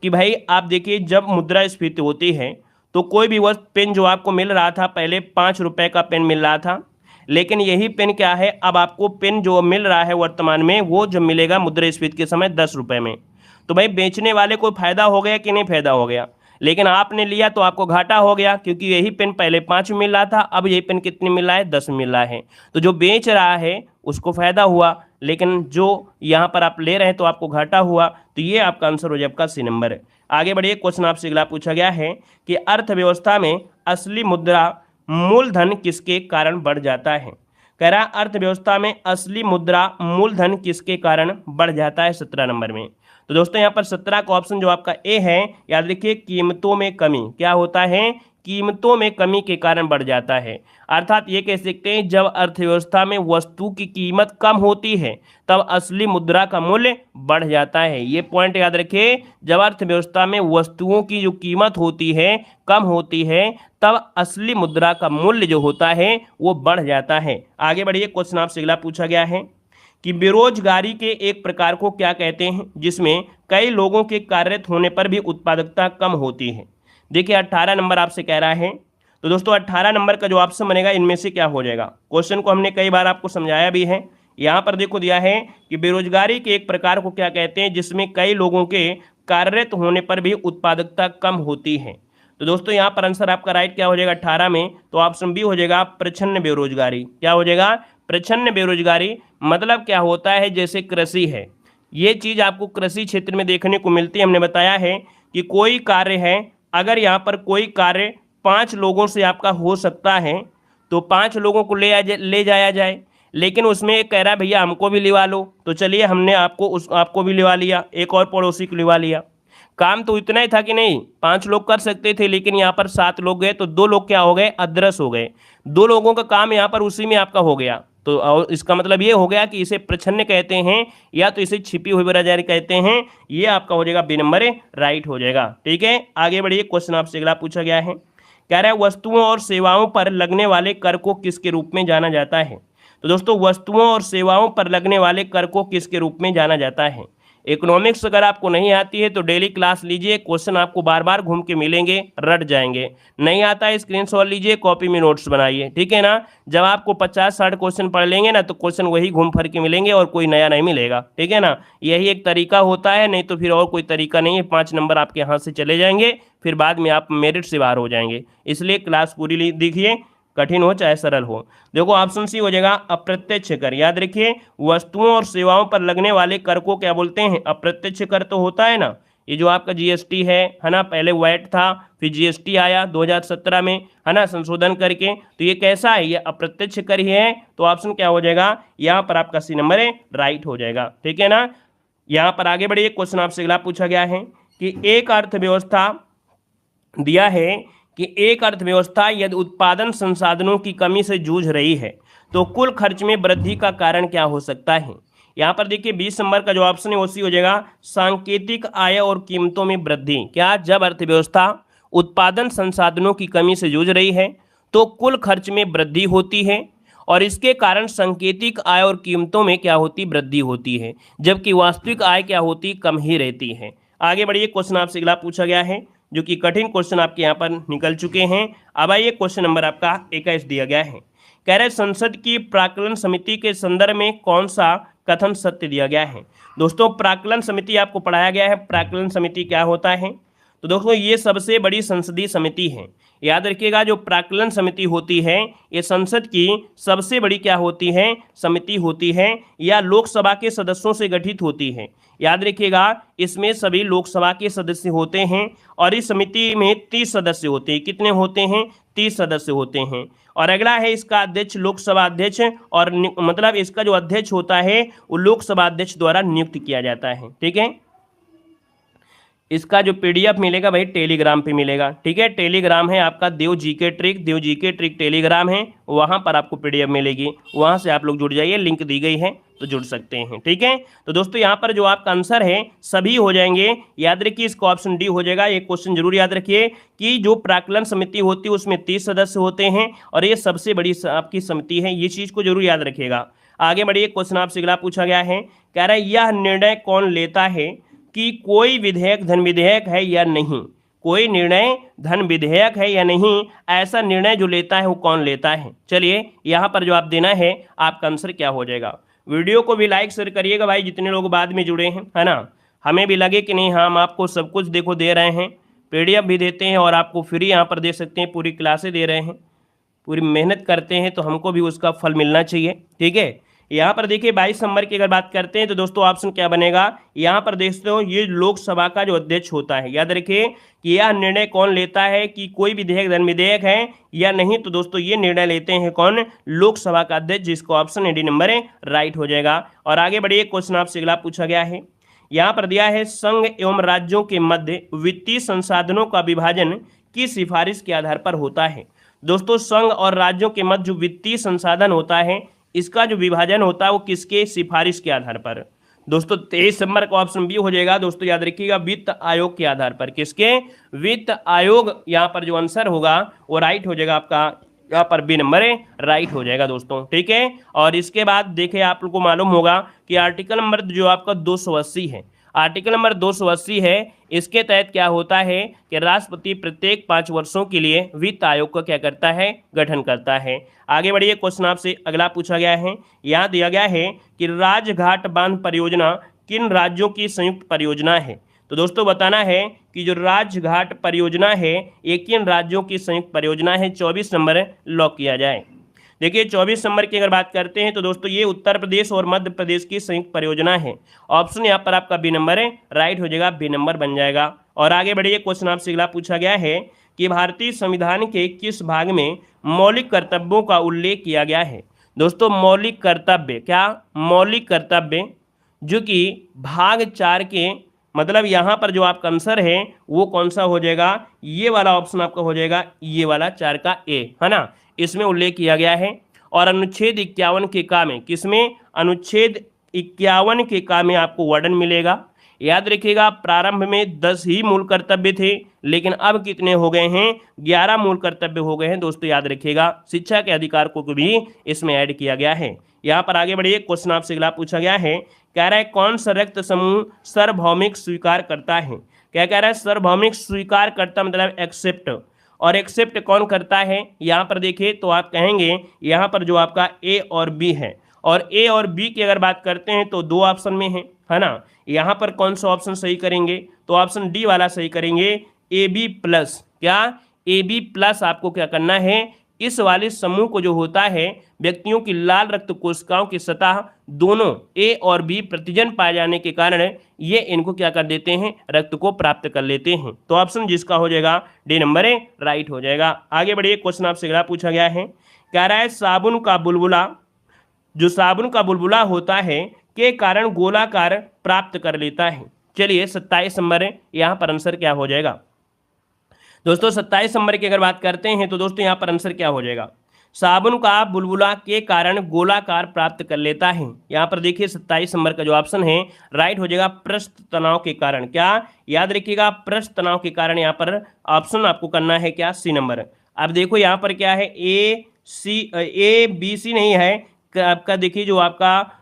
कि भाई आप देखिए जब मुद्रास्फीति होती है तो कोई भी वस्तु पेन जो आपको मिल रहा था पहले 5 रुपए का पेन मिल रहा था, लेकिन यही पेन क्या है अब आपको पेन जो मिल रहा है वर्तमान में वो जब मिलेगा मुद्रास्फीति के समय 10 रुपए में। तो भाई बेचने वाले को फायदा हो गया कि नहीं फायदा हो गया, लेकिन आपने लिया तो आपको घाटा हो गया क्योंकि यही पेन पहले 5 में मिल रहा था, अब यही पेन कितने मिल रहा है 10 में मिल रहा है। तो जो बेच रहा है उसको फायदा हुआ, लेकिन जो यहाँ पर आप ले रहे हैं तो आपको घाटा हुआ। तो ये आपका आंसर हो जाए आपका सी नंबर है। आगे बढ़िए, क्वेश्चन आपसे अगला पूछा गया है कि अर्थव्यवस्था में असली मुद्रा मूलधन किसके कारण बढ़ जाता है। कह रहा अर्थव्यवस्था में असली मुद्रा मूलधन किसके कारण बढ़ जाता है 17 नंबर में। तो दोस्तों यहाँ पर 17 का ऑप्शन जो आपका ए है, याद रखिए कीमतों में कमी। क्या होता है, कीमतों में कमी के कारण बढ़ जाता है। अर्थात ये कह सकते हैं जब अर्थव्यवस्था में वस्तु की कीमत कम होती है तब असली मुद्रा का मूल्य बढ़ जाता है। ये पॉइंट याद रखिए, जब अर्थव्यवस्था में वस्तुओं की जो कीमत होती है कम होती है तब असली मुद्रा का मूल्य जो होता है वो बढ़ जाता है। आगे बढ़िए, क्वेश्चन आपसे अगला पूछा गया है कि बेरोजगारी के एक प्रकार को क्या कहते हैं जिसमें कई लोगों के कार्यरत होने पर भी उत्पादकता कम होती है। देखिए 18 नंबर आपसे कह रहा है। तो दोस्तों 18 नंबर का जो ऑप्शन बनेगा इनमें से क्या हो जाएगा। क्वेश्चन को हमने कई बार आपको समझाया भी है। यहाँ पर देखो दिया है कि बेरोजगारी के एक प्रकार को क्या कहते हैं जिसमें कई लोगों के कार्यरत होने पर भी उत्पादकता कम होती है। तो दोस्तों यहाँ पर आंसर आपका राइट क्या हो जाएगा 18 में, तो ऑप्शन बी हो जाएगा प्रच्छन्न बेरोजगारी। क्या हो जाएगा, प्रच्छन्न बेरोजगारी। मतलब क्या होता है, जैसे कृषि है, ये चीज़ आपको कृषि क्षेत्र में देखने को मिलती है। हमने बताया है कि कोई कार्य है, अगर यहाँ पर कोई कार्य 5 लोगों से आपका हो सकता है तो 5 लोगों को ले जाया जाए, लेकिन उसमें एक कह रहा है भैया हमको भी लिवा लो, तो चलिए हमने आपको भी लिवा लिया, एक और पड़ोसी को लिवा लिया। काम तो इतना ही था कि नहीं, 5 लोग कर सकते थे, लेकिन यहाँ पर 7 लोग गए तो 2 लोग क्या हो गए, अदृश्य हो गए। 2 लोगों का काम यहाँ पर उसी में आपका हो गया। तो और इसका मतलब ये हो गया कि इसे प्रच्छन्न कहते हैं या तो इसे छिपी हुई बेरोजगारी कहते हैं। ये आपका हो जाएगा बी नंबर राइट हो जाएगा। ठीक है, आगे बढ़िए, क्वेश्चन आपसे अगला पूछा गया है, कह रहा है वस्तुओं और सेवाओं पर लगने वाले कर को किसके रूप में जाना जाता है। तो दोस्तों वस्तुओं और सेवाओं पर लगने वाले कर को किसके रूप में जाना जाता है। इकोनॉमिक्स अगर आपको नहीं आती है तो डेली क्लास लीजिए, क्वेश्चन आपको बार बार घूम के मिलेंगे, रट जाएंगे। नहीं आता है स्क्रीनशॉट लीजिए, कॉपी में नोट्स बनाइए, ठीक है ना। जब आपको 50-60 क्वेश्चन पढ़ लेंगे ना तो क्वेश्चन वही घूम फिर के मिलेंगे और कोई नया नहीं मिलेगा, ठीक है ना। यही एक तरीका होता है, नहीं तो फिर और कोई तरीका नहीं है। 5 नंबर आपके हाथ से चले जाएंगे, फिर बाद में आप मेरिट से बाहर हो जाएंगे। इसलिए क्लास पूरी देखिए, कठिन हो चाहे सरल हो। देखो ऑप्शन सी हो जाएगा अप्रत्यक्ष कर। याद रखिए, वस्तुओं और सेवाओं पर लगने वाले कर को क्या बोलते हैं, अप्रत्यक्ष कर तो होता है ना, ये जो आपका जीएसटी है ना, पहले वैट था, फिर जीएसटी आया 2017 में, है ना, संशोधन करके। तो ये कैसा है, ये अप्रत्यक्ष कर ही है। तो ऑप्शन क्या हो जाएगा, यहाँ पर आपका सी नंबर है राइट हो जाएगा, ठीक है ना। यहाँ पर आगे बढ़िए, क्वेश्चन आपसे अगला पूछा गया है कि एक अर्थव्यवस्था दिया है कि एक अर्थव्यवस्था यदि उत्पादन संसाधनों की कमी से जूझ रही है तो कुल खर्च में वृद्धि का कारण क्या हो सकता है। यहाँ पर देखिए 20 नंबर का जो ऑप्शन है उसी हो जाएगा सांकेतिक आय और कीमतों में वृद्धि। क्या, जब अर्थव्यवस्था उत्पादन संसाधनों की कमी से जूझ रही है तो कुल खर्च में वृद्धि होती है और इसके कारण सांकेतिक आय और कीमतों में क्या होती, वृद्धि होती है, जबकि वास्तविक आय क्या होती, कम ही रहती है। आगे बढ़िए, क्वेश्चन आपसे अगला पूछा गया है जो कि कठिन क्वेश्चन आपके यहाँ पर निकल चुके हैं। अब आइए क्वेश्चन नंबर आपका 21 दिया गया है, कह रहे संसद की प्राक्कलन समिति के संदर्भ में कौन सा कथन सत्य दिया गया है। दोस्तों प्राक्कलन समिति आपको पढ़ाया गया है, प्राक्कलन समिति क्या होता है। तो दोस्तों ये सबसे बड़ी संसदीय समिति है। याद रखिएगा, जो प्राक्कलन समिति होती है ये संसद की सबसे बड़ी क्या होती है, समिति होती है, या लोकसभा के सदस्यों से गठित होती है। याद रखिएगा, इसमें सभी लोकसभा के सदस्य होते हैं और इस समिति में 30 सदस्य होते हैं। कितने होते हैं, 30 सदस्य होते हैं। और अगला है इसका अध्यक्ष लोकसभा अध्यक्ष, और मतलब इसका जो अध्यक्ष होता है वो लोकसभा अध्यक्ष द्वारा नियुक्त किया जाता है, ठीक है। इसका जो पीडीएफ मिलेगा भाई टेलीग्राम पे मिलेगा, ठीक है। टेलीग्राम है आपका देव जी के ट्रिक टेलीग्राम है, वहां पर आपको पीडीएफ मिलेगी, वहां से आप लोग जुड़ जाइए, लिंक दी गई है तो जुड़ सकते हैं, ठीक है। तो दोस्तों यहाँ पर जो आपका आंसर है सभी हो जाएंगे। याद रखिए इसका ऑप्शन डी हो जाएगा। एक क्वेश्चन जरूर याद रखिए कि जो प्राक्कलन समिति होती है उसमें 30 सदस्य होते हैं और ये सबसे बड़ी आपकी समिति है, ये चीज को जरूर याद रखिएगा। आगे बढ़िए, क्वेश्चन आपसे अगला पूछा गया है, कह रहा है यह निर्णय कौन लेता है कि कोई विधेयक धन विधेयक है या नहीं। कोई निर्णय धन विधेयक है या नहीं, ऐसा निर्णय जो लेता है वो कौन लेता है। चलिए यहाँ पर जो आप देना है आपका आंसर क्या हो जाएगा। वीडियो को भी लाइक शेयर करिएगा भाई, जितने लोग बाद में जुड़े हैं, है ना। हमें भी लगे कि नहीं हाँ हम आपको सब कुछ देखो दे रहे हैं, पीडीएफ भी देते हैं और आपको फ्री यहाँ पर दे सकते हैं, पूरी क्लासें दे रहे हैं, पूरी मेहनत करते हैं तो हमको भी उसका फल मिलना चाहिए, ठीक है। यहाँ पर देखिए 22 नंबर की अगर बात करते हैं तो दोस्तों ऑप्शन क्या बनेगा, यहाँ पर देखते हो ये लोकसभा का जो अध्यक्ष होता है। याद रखिए कि यह निर्णय कौन लेता है कि कोई विधेयक धन विधेयक है या नहीं, तो दोस्तों ये निर्णय लेते हैं कौन, लोकसभा का अध्यक्ष, जिसको ऑप्शन डी नंबर है राइट हो जाएगा। और आगे बढ़िए, क्वेश्चन आपसे अगला पूछा गया है, यहाँ पर दिया है संघ एवं राज्यों के मध्य वित्तीय संसाधनों का विभाजन की सिफारिश के आधार पर होता है। दोस्तों संघ और राज्यों के मध्य जो वित्तीय संसाधन होता है इसका जो विभाजन होता है वो किसके सिफारिश के आधार पर। दोस्तों 23 नंबर का ऑप्शन बी हो जाएगा। दोस्तों याद रखिएगा वित्त आयोग के आधार पर, किसके, वित्त आयोग। यहाँ पर जो आंसर होगा वो राइट हो जाएगा आपका, यहाँ पर बी नंबर है राइट हो जाएगा दोस्तों, ठीक है। और इसके बाद देखिए आप लोग को मालूम होगा कि आर्टिकल नंबर जो आपका 280 है, आर्टिकल नंबर 280 है, इसके तहत क्या होता है कि राष्ट्रपति प्रत्येक 5 वर्षों के लिए वित्त आयोग का क्या करता है, गठन करता है। आगे बढ़िए, क्वेश्चन आपसे अगला पूछा गया है, यहाँ दिया गया है कि राजघाट बांध परियोजना किन राज्यों की संयुक्त परियोजना है। तो दोस्तों बताना है कि जो राजघाट परियोजना है ये किन राज्यों की संयुक्त परियोजना है। 24 नंबर लॉक किया जाए। देखिए 24 नंबर की अगर बात करते हैं तो दोस्तों ये उत्तर प्रदेश और मध्य प्रदेश की संयुक्त परियोजना है। ऑप्शन यहाँ पर आपका बी नंबर है राइट हो जाएगा, बी नंबर बन जाएगा। और आगे बढ़िए, क्वेश्चन आपसे अगला पूछा गया है कि भारतीय संविधान के किस भाग में मौलिक कर्तव्यों का उल्लेख किया गया है। दोस्तों मौलिक कर्तव्य, क्या मौलिक कर्तव्य, जो कि भाग 4 के मतलब यहाँ पर जो आपका आंसर है वो कौन सा हो जाएगा, ये वाला ऑप्शन आपका हो जाएगा, ये वाला 4 का ए, है ना, इसमें उल्लेख किया गया है। और अनुच्छेद 51 के का में, किसमें, अनुच्छेद 51 के का में आपको वर्णन मिलेगा। याद रखिएगा प्रारंभ में 10 ही मूल कर्तव्य थे, लेकिन अब कितने हो गए हैं, 11 मूल कर्तव्य हो गए हैं। दोस्तों याद रखिएगा शिक्षा के अधिकार को भी इसमें ऐड किया गया है। यहाँ पर आगे बढ़िए, क्वेश्चन आपसे अगला पूछा गया है, कह रहा है कौन सा रक्त समूह सार्वभौमिक स्वीकार करता है। क्या कह रहा है, सार्वभौमिक स्वीकार करता मतलब एक्सेप्ट, और एक्सेप्ट कौन करता है। यहाँ पर देखिए तो आप कहेंगे यहाँ पर जो आपका ए और बी है, और ए और बी की अगर बात करते हैं तो 2 ऑप्शन में है ना। यहाँ पर कौन सा ऑप्शन सही करेंगे, तो ऑप्शन डी वाला सही करेंगे, ए बी प्लस। क्या, ए बी प्लस आपको क्या करना है, इस वाले समूह को जो होता है व्यक्तियों की लाल रक्त कोशिकाओं की सतह दोनों ए और बी प्रतिजन पाए जाने के कारण ये इनको क्या कर देते हैं, रक्त को प्राप्त कर लेते हैं। तो ऑप्शन जिसका हो जाएगा डी नंबर ए राइट हो जाएगा। आगे बढ़िए, क्वेश्चन आपसे अगला पूछा गया है, कह रहा है साबुन का बुलबुला, जो साबुन का बुलबुला होता है के कारण गोलाकार प्राप्त कर लेता है। चलिए 27 नंबर यहाँ पर आंसर क्या हो जाएगा। दोस्तों 27 नंबर की अगर बात करते हैं तो दोस्तों यहाँ पर आंसर क्या हो जाएगा, साबुन का बुलबुला के कारण गोलाकार प्राप्त कर लेता है। यहाँ पर देखिए 27 नंबर का जो ऑप्शन है राइट हो जाएगा, पृष्ठ तनाव के कारण। क्या, याद रखिएगा पृष्ठ तनाव के कारण यहाँ पर ऑप्शन आपको करना है क्या, सी नंबर। अब देखो यहाँ पर क्या है, ए बी सी नहीं है आपका, देखिए जो आपका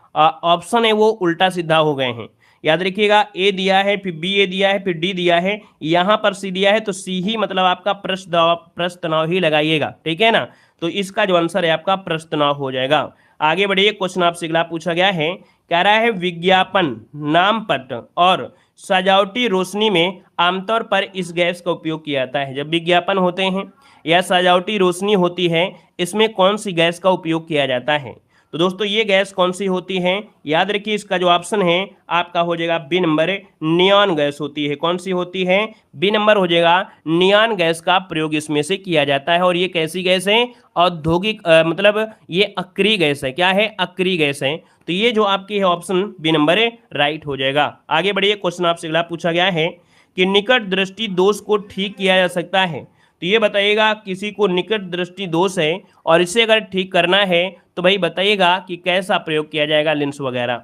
ऑप्शन है वो उल्टा सीधा हो गए हैं। याद रखिएगा ए दिया है, फिर बी ए दिया है, फिर डी दिया है, यहाँ पर सी दिया है, तो सी ही मतलब आपका पृष्ठ तनाव ही लगाइएगा, ठीक है ना। तो इसका जो आंसर है आपका पृष्ठ तनाव हो जाएगा। आगे बढ़िए, क्वेश्चन आपसे अगला पूछा गया है, कह रहा है विज्ञापन, नामपत्र और सजावटी रोशनी में आमतौर पर इस गैस का उपयोग किया जाता है। जब विज्ञापन होते हैं या सजावटी रोशनी होती है, इसमें कौन सी गैस का उपयोग किया जाता है। तो दोस्तों ये गैस कौन सी होती है, याद रखिए इसका जो ऑप्शन है आपका हो जाएगा बी नंबर, नियॉन गैस होती है। कौन सी होती है, बी नंबर हो जाएगा, नियॉन गैस का प्रयोग इसमें से किया जाता है। और ये कैसी गैस है, औद्योगिक मतलब ये अक्रिय गैस है। क्या है, अक्रिय गैस है। तो ये जो आपकी है ऑप्शन बी नंबर राइट हो जाएगा। आगे बढ़िए, क्वेश्चन आपसे अगला पूछा गया है कि निकट दृष्टि दोष को ठीक किया जा सकता है। तो ये बताइएगा किसी को निकट दृष्टि दोष है और इसे अगर ठीक करना है तो भाई बताइएगा कि कैसा प्रयोग किया जाएगा, लेंस वगैरह।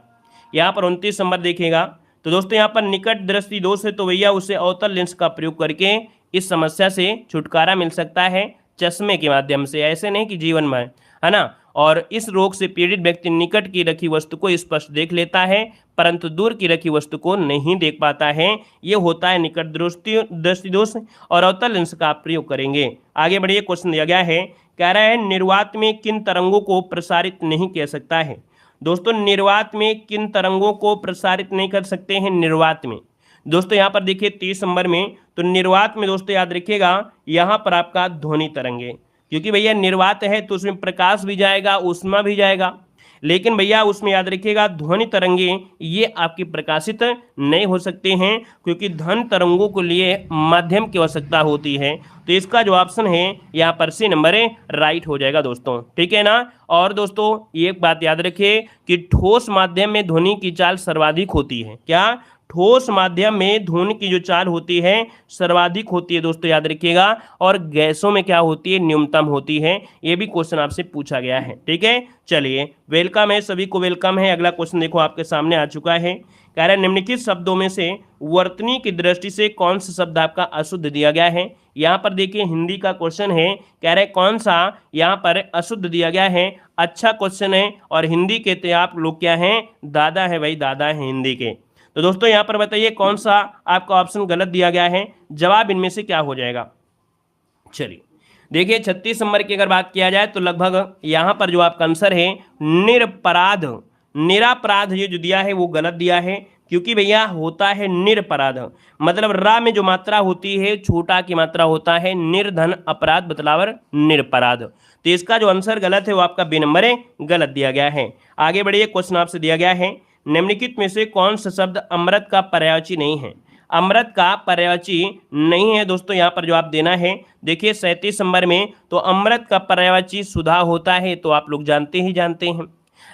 यहाँ पर 29 नंबर देखिएगा, तो दोस्तों यहाँ पर निकट दृष्टि दोष है तो भैया उसे अवतल लेंस का प्रयोग करके इस समस्या से छुटकारा मिल सकता है चश्मे के माध्यम से, ऐसे नहीं कि जीवन में, है ना। और इस रोग से पीड़ित व्यक्ति निकट की रखी वस्तु को स्पष्ट देख लेता है परंतु दूर की रखी वस्तु को नहीं देख पाता है। ये होता है निकट दृष्टि दोष और अवतल लेंस का प्रयोग करेंगे। आगे बढ़िए, क्वेश्चन दिया गया है, कह रहा है निर्वात में किन तरंगों को प्रसारित नहीं किया सकता है। दोस्तों निर्वात में किन तरंगों को प्रसारित नहीं कर सकते हैं, निर्वात में दोस्तों यहाँ पर देखिए 30 नंबर में, तो निर्वात में दोस्तों याद रखिएगा यहाँ पर आपका ध्वनि तरंगे, क्योंकि भैया निर्वात है तो उसमें प्रकाश भी जाएगा, ऊष्मा भी जाएगा, लेकिन भैया उसमें याद रखिएगा ध्वनि तरंगे ये आपकी प्रकाशित नहीं हो सकते हैं क्योंकि ध्वनि तरंगों के लिए माध्यम की आवश्यकता होती है। तो इसका जो ऑप्शन है यहाँ पर सी नंबर राइट हो जाएगा दोस्तों, ठीक है ना। और दोस्तों एक बात याद रखिए कि ठोस माध्यम में ध्वनि की चाल सर्वाधिक होती है। क्या, ठोस माध्यम में ध्वनि की जो चाल होती है सर्वाधिक होती है दोस्तों, याद रखिएगा। और गैसों में क्या होती है, न्यूनतम होती है। ये भी क्वेश्चन आपसे पूछा गया है, ठीक है। चलिए वेलकम है, सभी को वेलकम है। अगला क्वेश्चन देखो आपके सामने आ चुका है, कह रहा है निम्नलिखित शब्दों में से वर्तनी की दृष्टि से कौन सा शब्द आपका अशुद्ध दिया गया है। यहाँ पर देखिए हिंदी का क्वेश्चन है, कह रहे कौन सा यहाँ पर अशुद्ध दिया गया है। अच्छा क्वेश्चन है और हिंदी के तो आप लोग क्या हैं, दादा है भाई, दादा है हिंदी के। तो दोस्तों यहाँ पर बताइए कौन सा आपका ऑप्शन गलत दिया गया है, जवाब इनमें से क्या हो जाएगा। चलिए देखिए 36 नंबर की अगर बात किया जाए तो लगभग यहाँ पर जो आपका आंसर है निरपराध, निरापराध ये जो दिया है वो गलत दिया है, क्योंकि भैया होता है निरपराध, मतलब रा में जो मात्रा होती है छोटा की मात्रा होता है, निर्धन अपराध बतलावर निरपराध। तो इसका जो आंसर गलत है वो आपका बी नंबर गलत दिया गया है। आगे बढ़िए, क्वेश्चन आपसे दिया गया है निम्नलिखित में से कौन सा शब्द अमृत का पर्यायवाची नहीं है। अमृत का पर्यायवाची नहीं है दोस्तों, यहाँ पर जो आप देना है देखिए 37 नंबर में, तो अमृत का पर्यायवाची सुधा होता है, तो आप लोग जानते ही जानते हैं।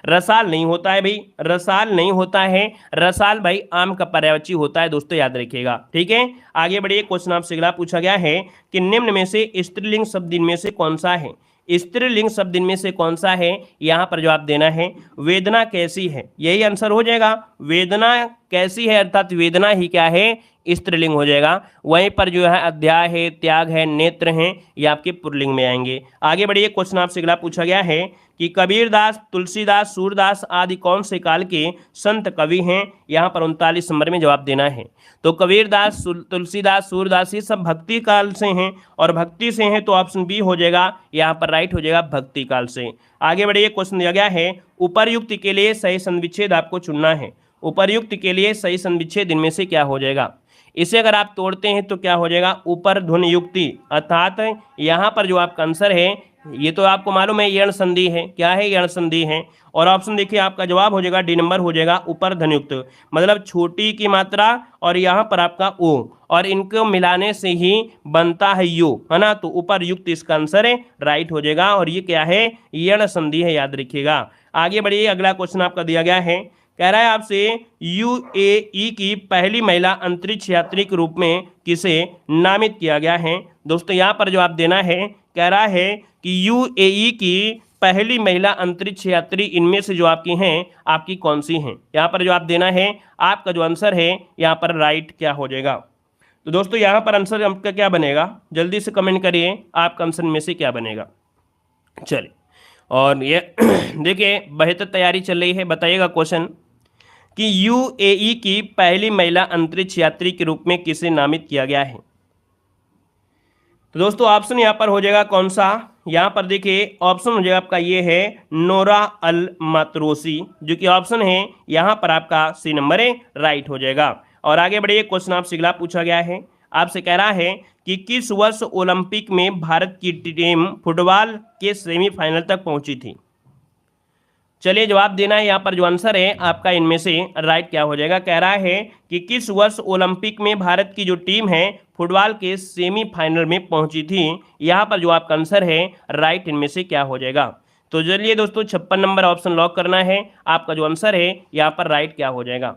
रसाल नहीं होता है भाई, रसाल नहीं होता है, रसाल भाई आम का पर्यायवाची होता है दोस्तों, याद रखिएगा। ठीक है, आगे बढ़िए, क्वेश्चन आपसे अगला पूछा गया है कि निम्न में से स्त्रीलिंग शब्द इनमें से कौन सा है। स्त्रीलिंग शब्द इनमें से कौन सा है, यहाँ पर जो आप देना है वेदना कैसी है, यही आंसर हो जाएगा। वेदना कैसी है अर्थात वेदना ही क्या है, स्त्रीलिंग हो जाएगा। वहीं पर जो है अध्याय है, त्याग है, नेत्र हैं, ये आपके पुल्लिंग में आएंगे। आगे बढ़िए, क्वेश्चन आपसे अगला पूछा गया है कि कबीरदास, तुलसीदास, सूरदास आदि कौन से काल के संत कवि हैं, यहाँ पर 39 नंबर में जवाब देना है। तो कबीरदास, तुलसीदास, सूरदास ये सब भक्ति काल से हैं, और भक्ति से हैं तो ऑप्शन बी हो जाएगा, यहाँ पर राइट हो जाएगा भक्ति काल से। आगे बढ़िए, क्वेश्चन दिया गया है उपर्युक्त के लिए सही संविच्छेद आपको चुनना है। उपर्युक्त के लिए सही संविच्छेद इनमें से क्या हो जाएगा। इसे अगर आप तोड़ते हैं तो क्या हो जाएगा, ऊपर ध्वनि युक्ति, अर्थात यहाँ पर जो आपका आंसर है, ये तो आपको मालूम है यण संधि है, क्या है यण संधि है। और ऑप्शन देखिए आपका जवाब हो जाएगा डी नंबर हो जाएगा, ऊपर ध्वनियुक्त, मतलब छोटी की मात्रा और यहाँ पर आपका ओ, और इनको मिलाने से ही बनता है यू, है ना। तो ऊपर युक्त इसका आंसर है, राइट हो जाएगा, और ये क्या है, यण संधि है, याद रखिएगा। आगे बढ़िए, अगला क्वेश्चन आपका दिया गया है, कह रहा है आपसे यूएई की पहली महिला अंतरिक्ष यात्री के रूप में किसे नामित किया गया है। दोस्तों यहाँ पर जो आप देना है, कह रहा है कि यूएई की पहली महिला अंतरिक्ष यात्री इनमें से जो आपकी हैं, आपकी कौन सी हैं। यहाँ पर जो आप देना है, आपका जो आंसर है यहाँ पर राइट क्या हो जाएगा। तो दोस्तों यहाँ पर आंसर आपका क्या बनेगा, जल्दी से कमेंट करिए आपका आंसर में से क्या बनेगा। चलिए, और ये देखिए बेहतर तैयारी चल रही है, बताइएगा क्वेश्चन कि यूएई की पहली महिला अंतरिक्ष यात्री के रूप में किसे नामित किया गया है। तो दोस्तों ऑप्शन यहाँ पर हो जाएगा कौन सा, यहाँ पर देखिए ऑप्शन हो जाएगा आपका ये है नोरा अल मात्रोसी, जो कि ऑप्शन है यहाँ पर आपका सी नंबर है, राइट हो जाएगा। और आगे बढ़िए, क्वेश्चन आपसे अगला पूछा गया है, आपसे कह रहा है कि किस वर्ष ओलंपिक में भारत की टीम फुटबॉल के सेमीफाइनल तक पहुंची थी। चलिए जवाब देना है, यहाँ पर जो आंसर है आपका इनमें से राइट क्या हो जाएगा। कह रहा है कि किस वर्ष ओलंपिक में भारत की जो टीम है फुटबॉल के सेमीफाइनल में पहुंची थी, यहाँ पर जो आपका आंसर है राइट इनमें से क्या हो जाएगा। तो चलिए दोस्तों 56 नंबर ऑप्शन लॉक करना है, आपका जो आंसर है यहाँ पर राइट क्या हो जाएगा।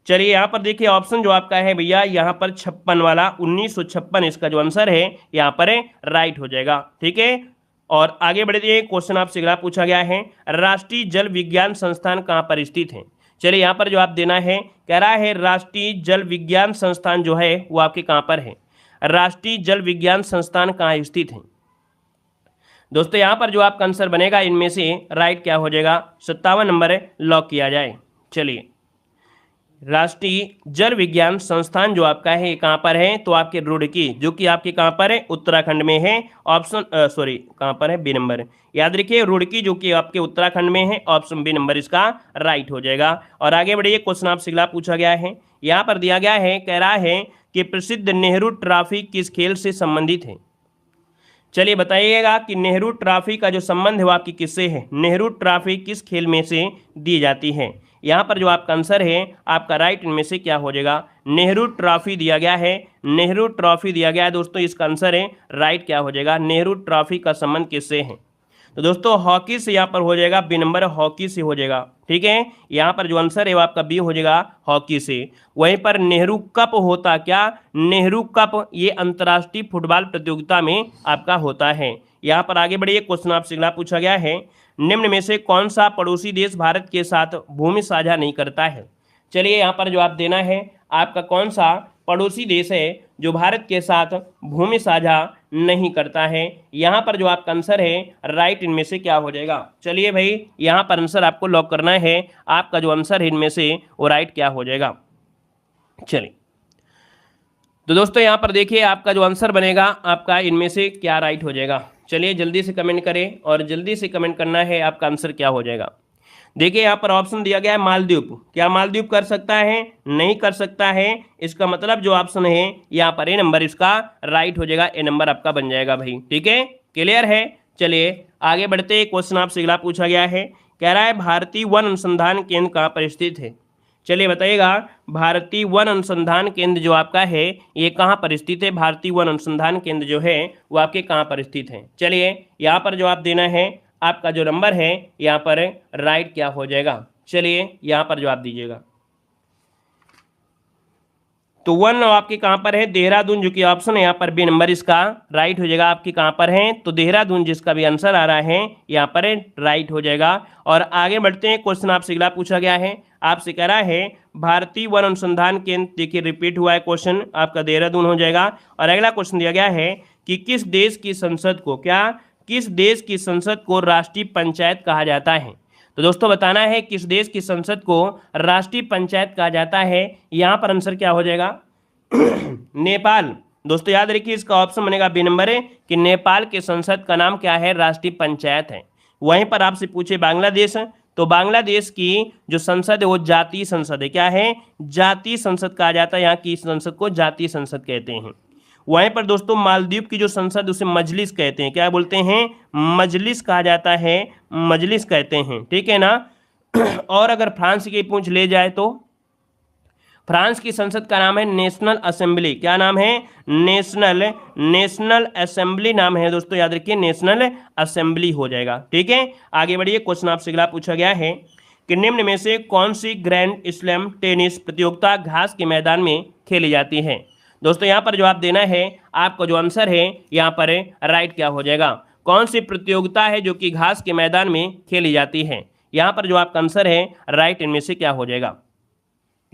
चलिए यहाँ पर देखिए ऑप्शन जो आपका है भैया यहाँ पर 56 वाला 1956 इसका जो आंसर है यहाँ पर राइट हो जाएगा। ठीक है, और आगे बढ़ते क्वेश्चन आपसे अगला पूछा गया है, राष्ट्रीय जल विज्ञान संस्थान कहाँ पर स्थित है। चलिए यहाँ पर जो आप देना है, कह रहा है राष्ट्रीय जल विज्ञान संस्थान जो है वो आपके कहाँ पर है, राष्ट्रीय जल विज्ञान संस्थान कहाँ स्थित है। दोस्तों यहाँ पर जो आपका आंसर बनेगा इनमें से राइट क्या हो जाएगा, 57 नंबर लॉक किया जाए। चलिए राष्ट्रीय जल विज्ञान संस्थान जो आपका है कहाँ पर है, तो आपके रुड़की, जो कि आपके कहाँ पर है, उत्तराखंड में है। ऑप्शन सॉरी कहाँ पर है, बी नंबर, याद रखिए रुड़की जो कि आपके उत्तराखंड में है, ऑप्शन बी नंबर इसका राइट हो जाएगा। और आगे बढ़िए, क्वेश्चन आपसे अगला पूछा गया है, यहाँ पर दिया गया है, कह रहा है कि प्रसिद्ध नेहरू ट्रॉफी किस खेल से संबंधित है। चलिए बताइएगा कि नेहरू ट्रॉफी का जो संबंध है वो आपकी किससे है, नेहरू ट्रॉफी किस खेल में से दी जाती है। यहाँ पर जो आपका आंसर है आपका राइट इनमें से क्या हो जाएगा, नेहरू ट्रॉफी दिया गया है, नेहरू ट्रॉफी दिया गया है दोस्तों, इसका आंसर है राइट क्या हो जाएगा, नेहरू ट्रॉफी का संबंध किससे है। तो दोस्तों हॉकी से यहाँ पर हो जाएगा, बी नंबर हॉकी से हो जाएगा। ठीक है, यहाँ पर जो आंसर है वो आपका बी हो जाएगा हॉकी से। वहीं पर नेहरू कप होता क्या, नेहरू कप ये अंतर्राष्ट्रीय फुटबॉल प्रतियोगिता में आपका होता है। यहाँ पर आगे बढ़िए, क्वेश्चन आपसे अगला पूछा गया है, निम्न में से कौन सा पड़ोसी देश भारत के साथ भूमि साझा नहीं करता है। चलिए यहाँ पर जो आप देना है, आपका कौन सा पड़ोसी देश है जो भारत के साथ भूमि साझा नहीं करता है। यहाँ पर जो आपका आंसर है राइट इनमें से क्या हो जाएगा। चलिए भाई यहाँ पर आंसर आपको लॉक करना है, आपका जो आंसर है इनमें से वो राइट क्या हो जाएगा। चलिए तो दोस्तों यहाँ पर देखिए आपका जो आंसर बनेगा आपका इनमें से क्या राइट हो जाएगा। चलिए जल्दी से कमेंट करें, और जल्दी से कमेंट करना है आपका आंसर क्या हो जाएगा। देखिए यहाँ पर ऑप्शन दिया गया है मालदीव, क्या मालदीव कर सकता है, नहीं कर सकता है। इसका मतलब जो ऑप्शन है यहाँ पर ए नंबर इसका राइट हो जाएगा, ए नंबर आपका बन जाएगा भाई। ठीक है, क्लियर है। चलिए आगे बढ़ते, क्वेश्चन आपसे अगला पूछा गया है, कह रहा है भारतीय वन अनुसंधान केंद्र कहाँ पर स्थित है। चलिए बताइएगा, भारतीय वन अनुसंधान केंद्र जो आपका है ये कहाँ पर स्थित है? भारतीय वन अनुसंधान केंद्र जो है वो आपके कहाँ पर स्थित है? चलिए यहाँ पर जवाब देना है, आपका जो नंबर है यहाँ पर राइट क्या हो जाएगा? चलिए यहाँ पर जवाब दीजिएगा। तो वन आपके कहाँ पर है? देहरादून, जो कि ऑप्शन है यहाँ पर बी नंबर इसका राइट हो जाएगा। आपके कहाँ पर है? तो देहरादून जिसका भी आंसर आ रहा है यहाँ पर राइट हो जाएगा। और आगे बढ़ते हैं, क्वेश्चन आपसे अगला पूछा गया है, आपसे कह रहा है भारतीय वन अनुसंधान केंद्र, देखिए रिपीट हुआ है क्वेश्चन, आपका देहरादून हो जाएगा। और अगला क्वेश्चन दिया गया है कि किस देश की संसद को, क्या किस देश की संसद को राष्ट्रीय पंचायत कहा जाता है? तो दोस्तों बताना है किस देश की संसद को राष्ट्रीय पंचायत कहा जाता है। यहाँ पर आंसर क्या हो जाएगा? नेपाल। दोस्तों याद रखिए, इसका ऑप्शन बनेगा बी नंबर है कि नेपाल के संसद का नाम क्या है? राष्ट्रीय पंचायत है। वहीं पर आपसे पूछे बांग्लादेश, तो बांग्लादेश की जो संसद है वो जातीय संसद है। क्या है? जातीय संसद कहा जाता है, यहाँ की संसद को जातीय संसद कहते हैं। वहीं पर दोस्तों मालदीव की जो संसद उसे मजलिस कहते हैं। क्या बोलते हैं? मजलिस कहा जाता है, मजलिस कहते हैं, ठीक है ना। और अगर फ्रांस की पूछ ले जाए तो फ्रांस की संसद का नाम है नेशनल असेंबली। क्या नाम है? नेशनल असेंबली नाम है दोस्तों, याद रखिए नेशनल असेंबली हो जाएगा। ठीक है, आगे बढ़िए, क्वेश्चन आपसे अगला पूछा गया है कि निम्न में से कौन सी ग्रैंड स्लैम टेनिस प्रतियोगिता घास के मैदान में खेली जाती है? दोस्तों यहाँ पर जवाब देना है, आपका जो आंसर है यहाँ पर राइट क्या हो जाएगा? कौन सी प्रतियोगिता है जो कि घास के मैदान में खेली जाती है? यहाँ पर जो आपका आंसर है राइट, इनमें से क्या हो जाएगा?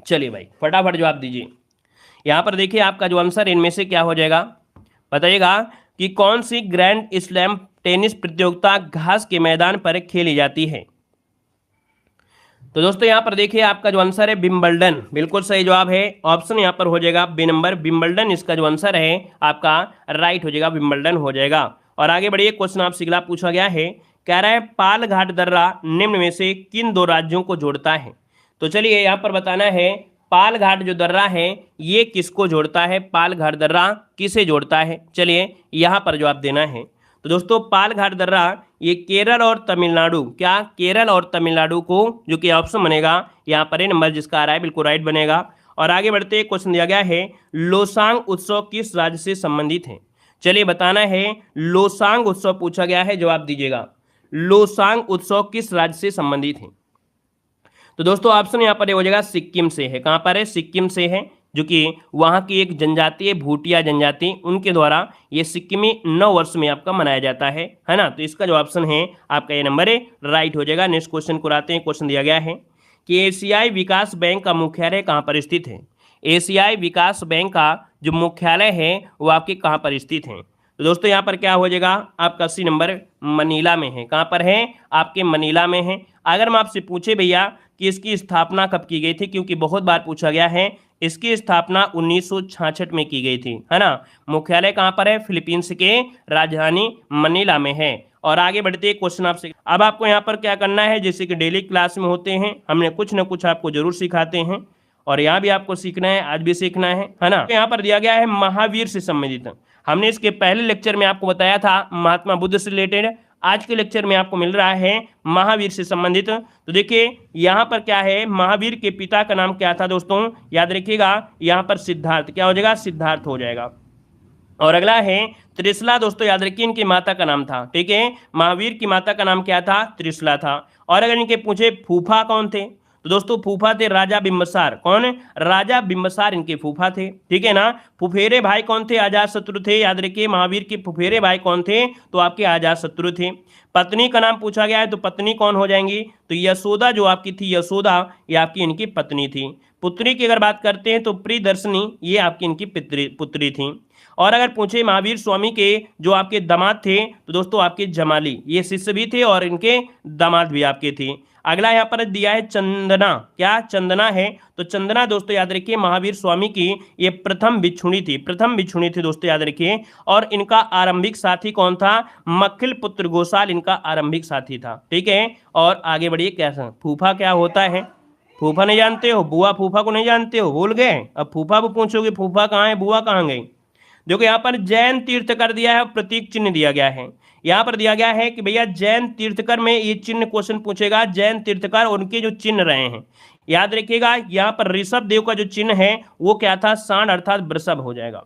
चलिए भाई फटाफट जवाब दीजिए। यहाँ पर देखिए आपका जो आंसर इनमें से क्या हो जाएगा, बताइएगा कि कौन सी ग्रैंड स्लैम टेनिस प्रतियोगिता घास के मैदान पर खेली जाती है? तो दोस्तों यहाँ पर देखिए आपका जो आंसर है विंबलडन, बिल्कुल सही जवाब है। ऑप्शन यहाँ पर हो जाएगा बी नंबर, विंबलडन इसका जो आंसर है आपका राइट हो जाएगा, विंबलडन हो जाएगा। और आगे बढ़िए, क्वेश्चन आपसे अगला पूछा गया है, कह रहा है पाल घाट दर्रा निम्न में से किन दो राज्यों को जोड़ता है? तो चलिए यहाँ पर बताना है, पाल घाट जो दर्रा है ये किसको जोड़ता है? पाल घाट दर्रा किसे जोड़ता है? चलिए यहाँ पर जवाब देना है। तो दोस्तों पाल घाट दर्रा ये केरल और तमिलनाडु, क्या केरल और तमिलनाडु को, जो कि ऑप्शन बनेगा यहाँ पर नंबर जिसका आ रहा है बिल्कुल राइट बनेगा। और आगे बढ़ते क्वेश्चन दिया गया है, लोसांग उत्सव किस राज्य से संबंधित है? चलिए बताना है, लोसांग उत्सव पूछा गया है, जवाब दीजिएगा। लोसांग उत्सव किस राज्य से संबंधित है? तो दोस्तों ऑप्शन यहाँ पर हो जाएगा सिक्किम से है। कहाँ पर है? सिक्किम से है, जो कि वहाँ की एक जनजाति है भूटिया जनजाति, उनके द्वारा ये सिक्किमी नव वर्ष में आपका मनाया जाता है ना। तो इसका जो ऑप्शन है आपका ये नंबर है राइट हो जाएगा। नेक्स्ट क्वेश्चन को आते हैं। क्वेश्चन दिया गया है कि एशियाई विकास बैंक का मुख्यालय कहाँ पर स्थित है? एशियाई विकास बैंक का जो मुख्यालय है वो आपके कहाँ पर स्थित है? तो दोस्तों यहाँ पर क्या हो जाएगा, आपका सी नंबर मनीला में है। कहाँ पर है? आपके मनीला में है। अगर मैं आपसे पूछे भैया कि इसकी स्थापना कब की गई थी, क्योंकि बहुत बार पूछा गया है, इसकी स्थापना 1966 में की गई थी, है ना। मुख्यालय कहाँ पर है? फिलीपींस के राजधानी मनीला में है। और आगे बढ़ते क्वेश्चन आपसे, अब आपको यहाँ पर क्या करना है, जैसे कि डेली क्लास में होते हैं, हमने कुछ ना कुछ आपको जरूर सिखाते हैं और यहाँ भी आपको सीखना है, आज भी सीखना है ना। यहाँ पर दिया गया है महावीर से संबंधित, हमने इसके पहले लेक्चर में आपको बताया था महात्मा बुद्ध से रिलेटेड, आज के लेक्चर में आपको मिल रहा है महावीर से संबंधित। तो देखिए यहाँ पर क्या है, महावीर के पिता का नाम क्या था दोस्तों, याद रखिएगा यहाँ पर सिद्धार्थ, क्या हो जाएगा? सिद्धार्थ हो जाएगा। और अगला है त्रिशला, दोस्तों याद रखिए इनकी माता का नाम था, ठीक है। महावीर की माता का नाम क्या था? त्रिशला था। और अगर इनके पूछे फूफा कौन थे, तो दोस्तों फूफा थे राजा बिंबसार। कौन? राजा बिंबसार इनके फूफा थे, ठीक है ना। फुफेरे भाई कौन थे? अजातशत्रु थे। याद रखिए महावीर के फुफेरे भाई कौन थे? तो आपके अजातशत्रु थे। पत्नी का नाम पूछा गया है, तो पत्नी कौन हो जाएंगी? तो यशोदा जो आपकी थी, यशोदा ये आपकी इनकी पत्नी थी। पुत्री की अगर बात करते हैं तो प्रियदर्शनी ये आपकी इनकी पुत्री थी। और अगर पूछे महावीर स्वामी के जो आपके दामाद थे, तो दोस्तों आपके जमाली ये शिष्य भी थे और इनके दामाद भी आपके थे। अगला यहाँ पर दिया है चंदना, क्या चंदना है? तो चंदना दोस्तों याद रखिए महावीर स्वामी की ये प्रथम भिक्षुणी थी दोस्तों याद रखिए। और इनका आरंभिक साथी कौन था? मक्खिल पुत्र गोसाल इनका आरंभिक साथी था, ठीक है। और आगे बढ़िए, कैसा फूफा क्या होता है? फूफा नहीं जानते हो? बुआ फूफा को नहीं जानते हो? भूल गए? अब फूफा को पूछोगे फूफा कहाँ है, बुआ कहाँ गई? देखो यहाँ पर जैन तीर्थ कर दिया है, प्रतीक चिन्ह दिया गया है। यहाँ पर दिया गया है कि भैया जैन तीर्थकर में ये चिन्ह क्वेश्चन पूछेगा, जैन तीर्थकर उनके जो चिन्ह रहे हैं, याद रखिएगा यहाँ पर ऋषभ देव का जो चिन्ह है वो क्या था, सांड अर्थात वृषभ हो जाएगा।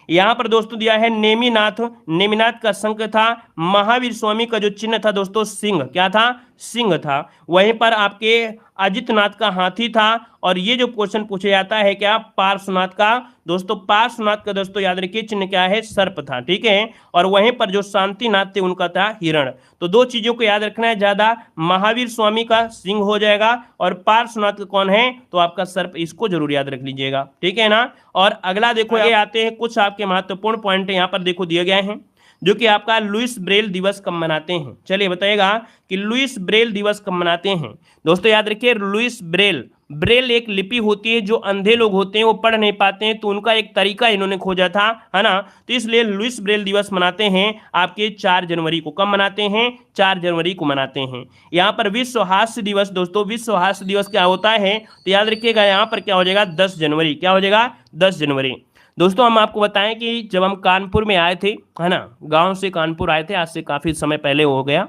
यहाँ पर दोस्तों दिया है नेमिनाथ, नेमिनाथ का शंख था। महावीर स्वामी का जो चिन्ह था दोस्तों सिंह, क्या था, सिंह था। वहीं पर आपके अजितनाथ का हाथी था। और ये जो क्वेश्चन पूछा जाता है क्या, पार्श्वनाथ का, दोस्तों पार्श्वनाथ का दोस्तों याद रखिए चिन्ह क्या है, सर्प था, ठीक है। और वहीं पर जो शांतिनाथ थे उनका था हिरण। तो दो चीजों को याद रखना है ज्यादा, महावीर स्वामी का सिंह हो जाएगा और पार्श्वनाथ का कौन है, तो आपका सर्प, इसको जरूर याद रख लीजिएगा, ठीक है ना। और अगला देखो आगे आते हैं कुछ आपके महत्वपूर्ण पॉइंट यहाँ पर देखो दिए गए हैं, जो कि आपका लुईस ब्रेल दिवस कब मनाते हैं। चलिए बताइएगा कि लुईस ब्रेल दिवस कब मनाते हैं। दोस्तों याद रखिए लुईस ब्रेल, ब्रेल एक लिपि होती है जो अंधे लोग होते हैं वो पढ़ नहीं पाते हैं, तो उनका एक तरीका इन्होंने खोजा था, है ना। तो इसलिए लुईस ब्रेल दिवस मनाते हैं आपके 4 जनवरी को। कब मनाते हैं, 4 जनवरी को मनाते हैं। यहाँ पर विश्व हास्य दिवस, दोस्तों विश्व हास्य दिवस क्या होता है, तो याद रखिएगा यहाँ पर क्या हो जाएगा, 10 जनवरी। क्या हो जाएगा, 10 जनवरी। दोस्तों हम आपको बताएं कि जब हम कानपुर में आए थे, है ना, गांव से कानपुर आए थे, आज से काफ़ी समय पहले हो गया,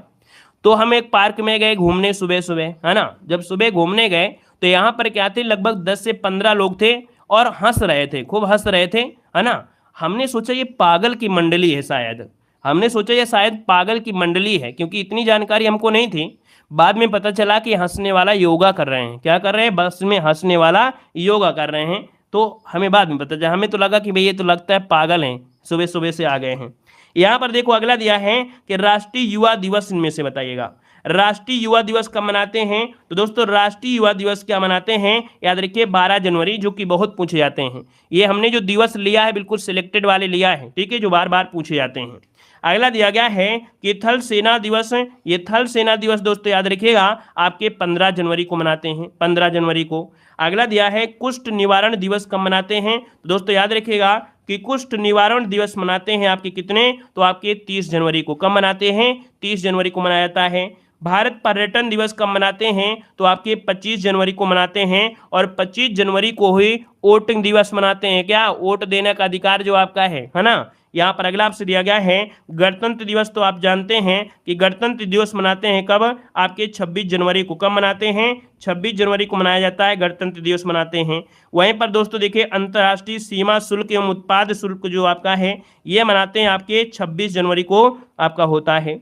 तो हम एक पार्क में गए घूमने सुबह सुबह, है ना। जब सुबह घूमने गए तो यहाँ पर क्या थे, लगभग 10 से 15 लोग थे और हंस रहे थे, खूब हंस रहे थे, है ना। हमने सोचा ये पागल की मंडली है शायद, हमने सोचा ये शायद पागल की मंडली है, क्योंकि इतनी जानकारी हमको नहीं थी। बाद में पता चला कि हंसने वाला योगा कर रहे हैं। क्या कर रहे हैं, बस में हंसने वाला योगा कर रहे हैं। तो हमें बाद में पता चला, हमें तो लगा कि भाई ये तो लगता है पागल हैं, सुबह सुबह से आ गए हैं। यहाँ पर देखो अगला दिया है कि राष्ट्रीय युवा दिवस इनमें से बताइएगा, राष्ट्रीय युवा दिवस कब मनाते हैं। तो दोस्तों राष्ट्रीय युवा दिवस क्या मनाते हैं, याद रखिए 12 जनवरी, जो कि बहुत पूछे जाते हैं। ये हमने जो दिवस लिया है बिल्कुल सिलेक्टेड वाले लिया है, ठीक है, जो बार बार पूछे जाते हैं। अगला दिया गया है कि थल सेना दिवस, ये थल सेना दिवस दोस्तों याद रखिएगा आपके 15 जनवरी को मनाते हैं, 15 जनवरी को। अगला दिया है कुष्ठ निवारण दिवस कब मनाते हैं। तो दोस्तों याद रखिएगा कि कुष्ठ निवारण दिवस मनाते हैं आपके कितने, तो आपके 30 जनवरी को। कब मनाते हैं, 30 जनवरी को मनाया जाता है। भारत पर्यटन दिवस कब मनाते हैं, तो आपके 25 जनवरी को मनाते हैं। और 25 जनवरी को ही वोटिंग दिवस मनाते हैं, क्या, वोट देने का अधिकार जो आपका है ना। यहाँ पर अगला आपसे दिया गया है गणतंत्र दिवस, तो आप जानते हैं कि गणतंत्र दिवस मनाते हैं कब, आपके 26 जनवरी को। कब मनाते हैं, 26 जनवरी को मनाया जाता है, गणतंत्र दिवस मनाते हैं। वहीं पर दोस्तों देखिए अंतर्राष्ट्रीय सीमा शुल्क एवं उत्पाद शुल्क जो आपका है ये मनाते हैं आपके 26 जनवरी को आपका होता है।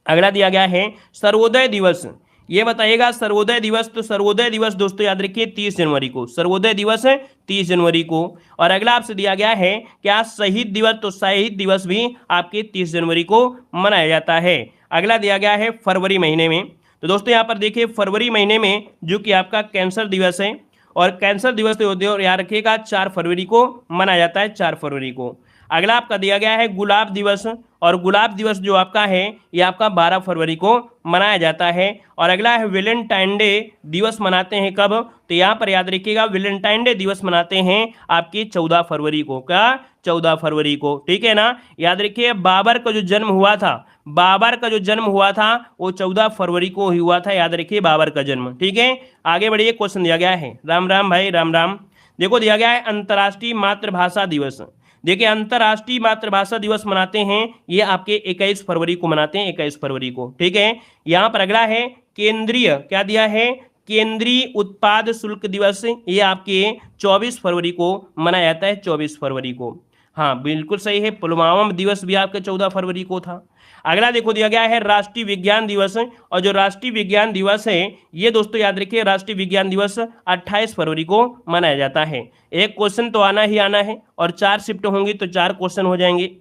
अगला दिया गया है सर्वोदय दिवस, ये बताइएगा सर्वोदय दिवस। तो सर्वोदय दिवस दोस्तों याद रखिए 30 जनवरी को, सर्वोदय दिवस है 30 जनवरी को। और अगला आपसे दिया गया है क्या, शहीद दिवस, तो शहीद दिवस भी आपके 30 जनवरी को मनाया जाता है। अगला दिया गया है फरवरी महीने में, तो दोस्तों यहाँ पर देखिए फरवरी महीने में जो कि आपका कैंसर दिवस है, और कैंसर दिवस तो याद रखिएगा 4 फरवरी को मनाया जाता है, 4 फरवरी को। अगला आपका दिया गया है गुलाब दिवस, और गुलाब दिवस जो आपका है ये आपका 12 फरवरी को मनाया जाता है। और अगला है वैलेंटाइन डे दिवस मनाते हैं कब, तो यहाँ पर याद रखिएगा वैलेंटाइन डे दिवस मनाते हैं आपकी 14 फरवरी को। क्या, 14 फरवरी को, ठीक है ना। याद रखिए बाबर का जो जन्म हुआ था, बाबर का जो जन्म हुआ था वो 14 फरवरी को ही हुआ था, याद रखिए बाबर का जन्म, ठीक है। आगे बढ़िए, क्वेश्चन दिया गया है, राम राम भाई राम राम। देखो दिया गया है अंतर्राष्ट्रीय मातृभाषा दिवस। देखिए अंतर्राष्ट्रीय मातृभाषा दिवस मनाते हैं ये आपके 21 फरवरी को मनाते हैं, 21 फरवरी को, ठीक है। यहाँ पर अगला है केंद्रीय, क्या दिया है, केंद्रीय उत्पाद शुल्क दिवस, ये आपके 24 फरवरी को मनाया जाता है, 24 फरवरी को। हाँ बिल्कुल सही है, पुलवामा दिवस भी आपके 14 फरवरी को था। अगला देखो दिया गया है राष्ट्रीय विज्ञान दिवस, और जो राष्ट्रीय विज्ञान दिवस है ये दोस्तों याद रखिए राष्ट्रीय विज्ञान दिवस 28 फरवरी को मनाया जाता है। एक क्वेश्चन तो आना ही आना है, और 4 शिफ्ट होंगी तो 4 क्वेश्चन हो जाएंगे।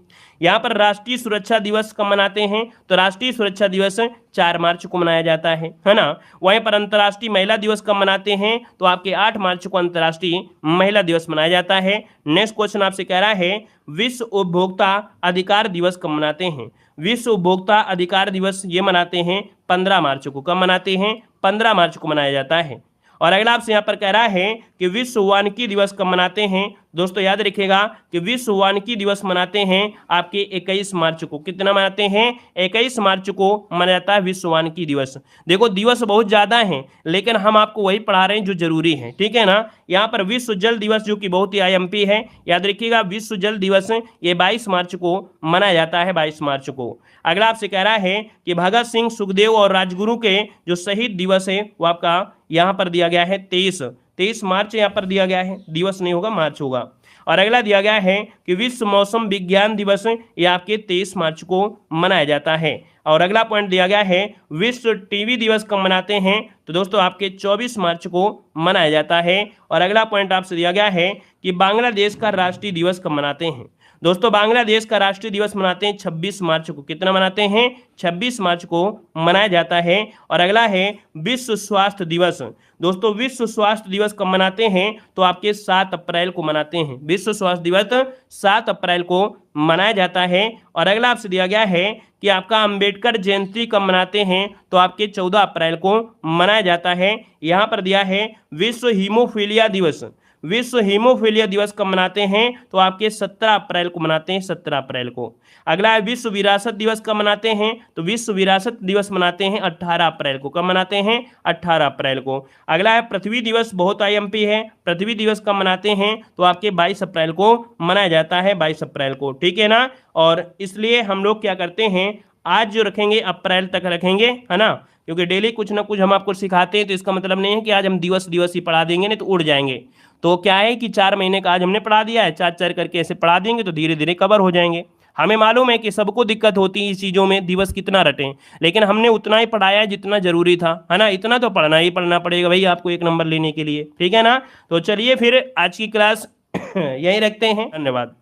यहाँ पर राष्ट्रीय सुरक्षा दिवस कब मनाते हैं, तो राष्ट्रीय सुरक्षा दिवस 4 मार्च को मनाया जाता है ना। वहीं पर अंतर्राष्ट्रीय महिला दिवस कब मनाते हैं, तो आपके 8 मार्च को अंतर्राष्ट्रीय महिला दिवस मनाया जाता है। नेक्स्ट क्वेश्चन आपसे कह रहा है विश्व उपभोक्ता अधिकार दिवस कब मनाते हैं। विश्व उपभोक्ता अधिकार दिवस ये मनाते हैं 15 मार्च को। कब मनाते हैं, 15 मार्च को मनाया जाता है। और अगला आपसे यहाँ पर कह रहा है कि विश्व वानिकी दिवस कब मनाते हैं, दोस्तों याद रखिएगा कि विश्व वानिकी दिवस मनाते हैं आपके 21 मार्च को। कितना मनाते हैं? 21 मार्च को मनाया जाता है विश्व वानिकी दिवस। देखो दिवस बहुत ज्यादा हैं, लेकिन हम आपको वही पढ़ा रहे हैं जो जरूरी है, ठीक है ना। यहाँ पर विश्व जल दिवस जो कि बहुत ही आईएमपी है, याद रखिएगा विश्व जल दिवस ये 22 मार्च को मनाया जाता है, 22 मार्च को। अगला आपसे कह रहा है कि भगत सिंह, सुखदेव और राजगुरु के जो शहीद दिवस है वो आपका यहाँ पर दिया गया है 23 मार्च यहाँ पर दिया गया है, दिवस नहीं होगा मार्च होगा। और अगला दिया गया है कि विश्व मौसम विज्ञान दिवस ये आपके 23 मार्च को मनाया जाता है। और अगला पॉइंट दिया गया है विश्व टीबी दिवस कब मनाते हैं? तो दोस्तों आपके 24 मार्च को मनाया जाता है। और अगला पॉइंट आपसे दिया गया है कि बांग्लादेश का राष्ट्रीय दिवस कब मनाते हैं? दोस्तों बांग्लादेश का राष्ट्रीय दिवस मनाते हैं 26 मार्च को। कितना मनाते हैं? 26 मार्च को मनाया जाता है। और अगला है विश्व स्वास्थ्य दिवस। दोस्तों विश्व स्वास्थ्य दिवस कब मनाते हैं? तो आपके 7 अप्रैल को मनाते हैं। विश्व स्वास्थ्य दिवस 7 अप्रैल को मनाया जाता है। और अगला आपसे दिया गया है कि आपका अंबेडकर जयंती कब मनाते हैं? तो आपके 14 अप्रैल को मनाया जाता है। यहाँ पर दिया है विश्व हीमोफीलिया दिवस। विश्व हीमोफीलिया दिवस कब मनाते हैं? तो आपके 17 अप्रैल को मनाते हैं, 17 अप्रैल को। अगला है विश्व विरासत दिवस कब मनाते हैं? तो विश्व विरासत दिवस मनाते हैं 18 अप्रैल को। कब मनाते हैं? 18 अप्रैल को। अगला है पृथ्वी दिवस, बहुत आईएमपी है। पृथ्वी दिवस कब मनाते हैं? तो आपके 22 अप्रैल को मनाया जाता है, 22 अप्रैल को, ठीक है ना। और इसलिए हम लोग क्या करते हैं, आज जो रखेंगे अप्रैल तक रखेंगे, है ना, क्योंकि डेली कुछ ना कुछ हम आपको सिखाते हैं। तो इसका मतलब नहीं है कि आज हम दिवस ही पढ़ा देंगे, नहीं तो उड़ जाएंगे। तो क्या है कि 4 महीने का आज हमने पढ़ा दिया है, 4 करके ऐसे पढ़ा देंगे तो धीरे धीरे कवर हो जाएंगे। हमें मालूम है कि सबको दिक्कत होती है इस चीज़ों में, दिवस कितना रटें, लेकिन हमने उतना ही पढ़ाया जितना जरूरी था, है ना। इतना तो पढ़ना ही पढ़ना पड़ेगा भाई आपको 1 नंबर लेने के लिए, ठीक है ना। तो चलिए फिर आज की क्लास यहीं रखते हैं, धन्यवाद।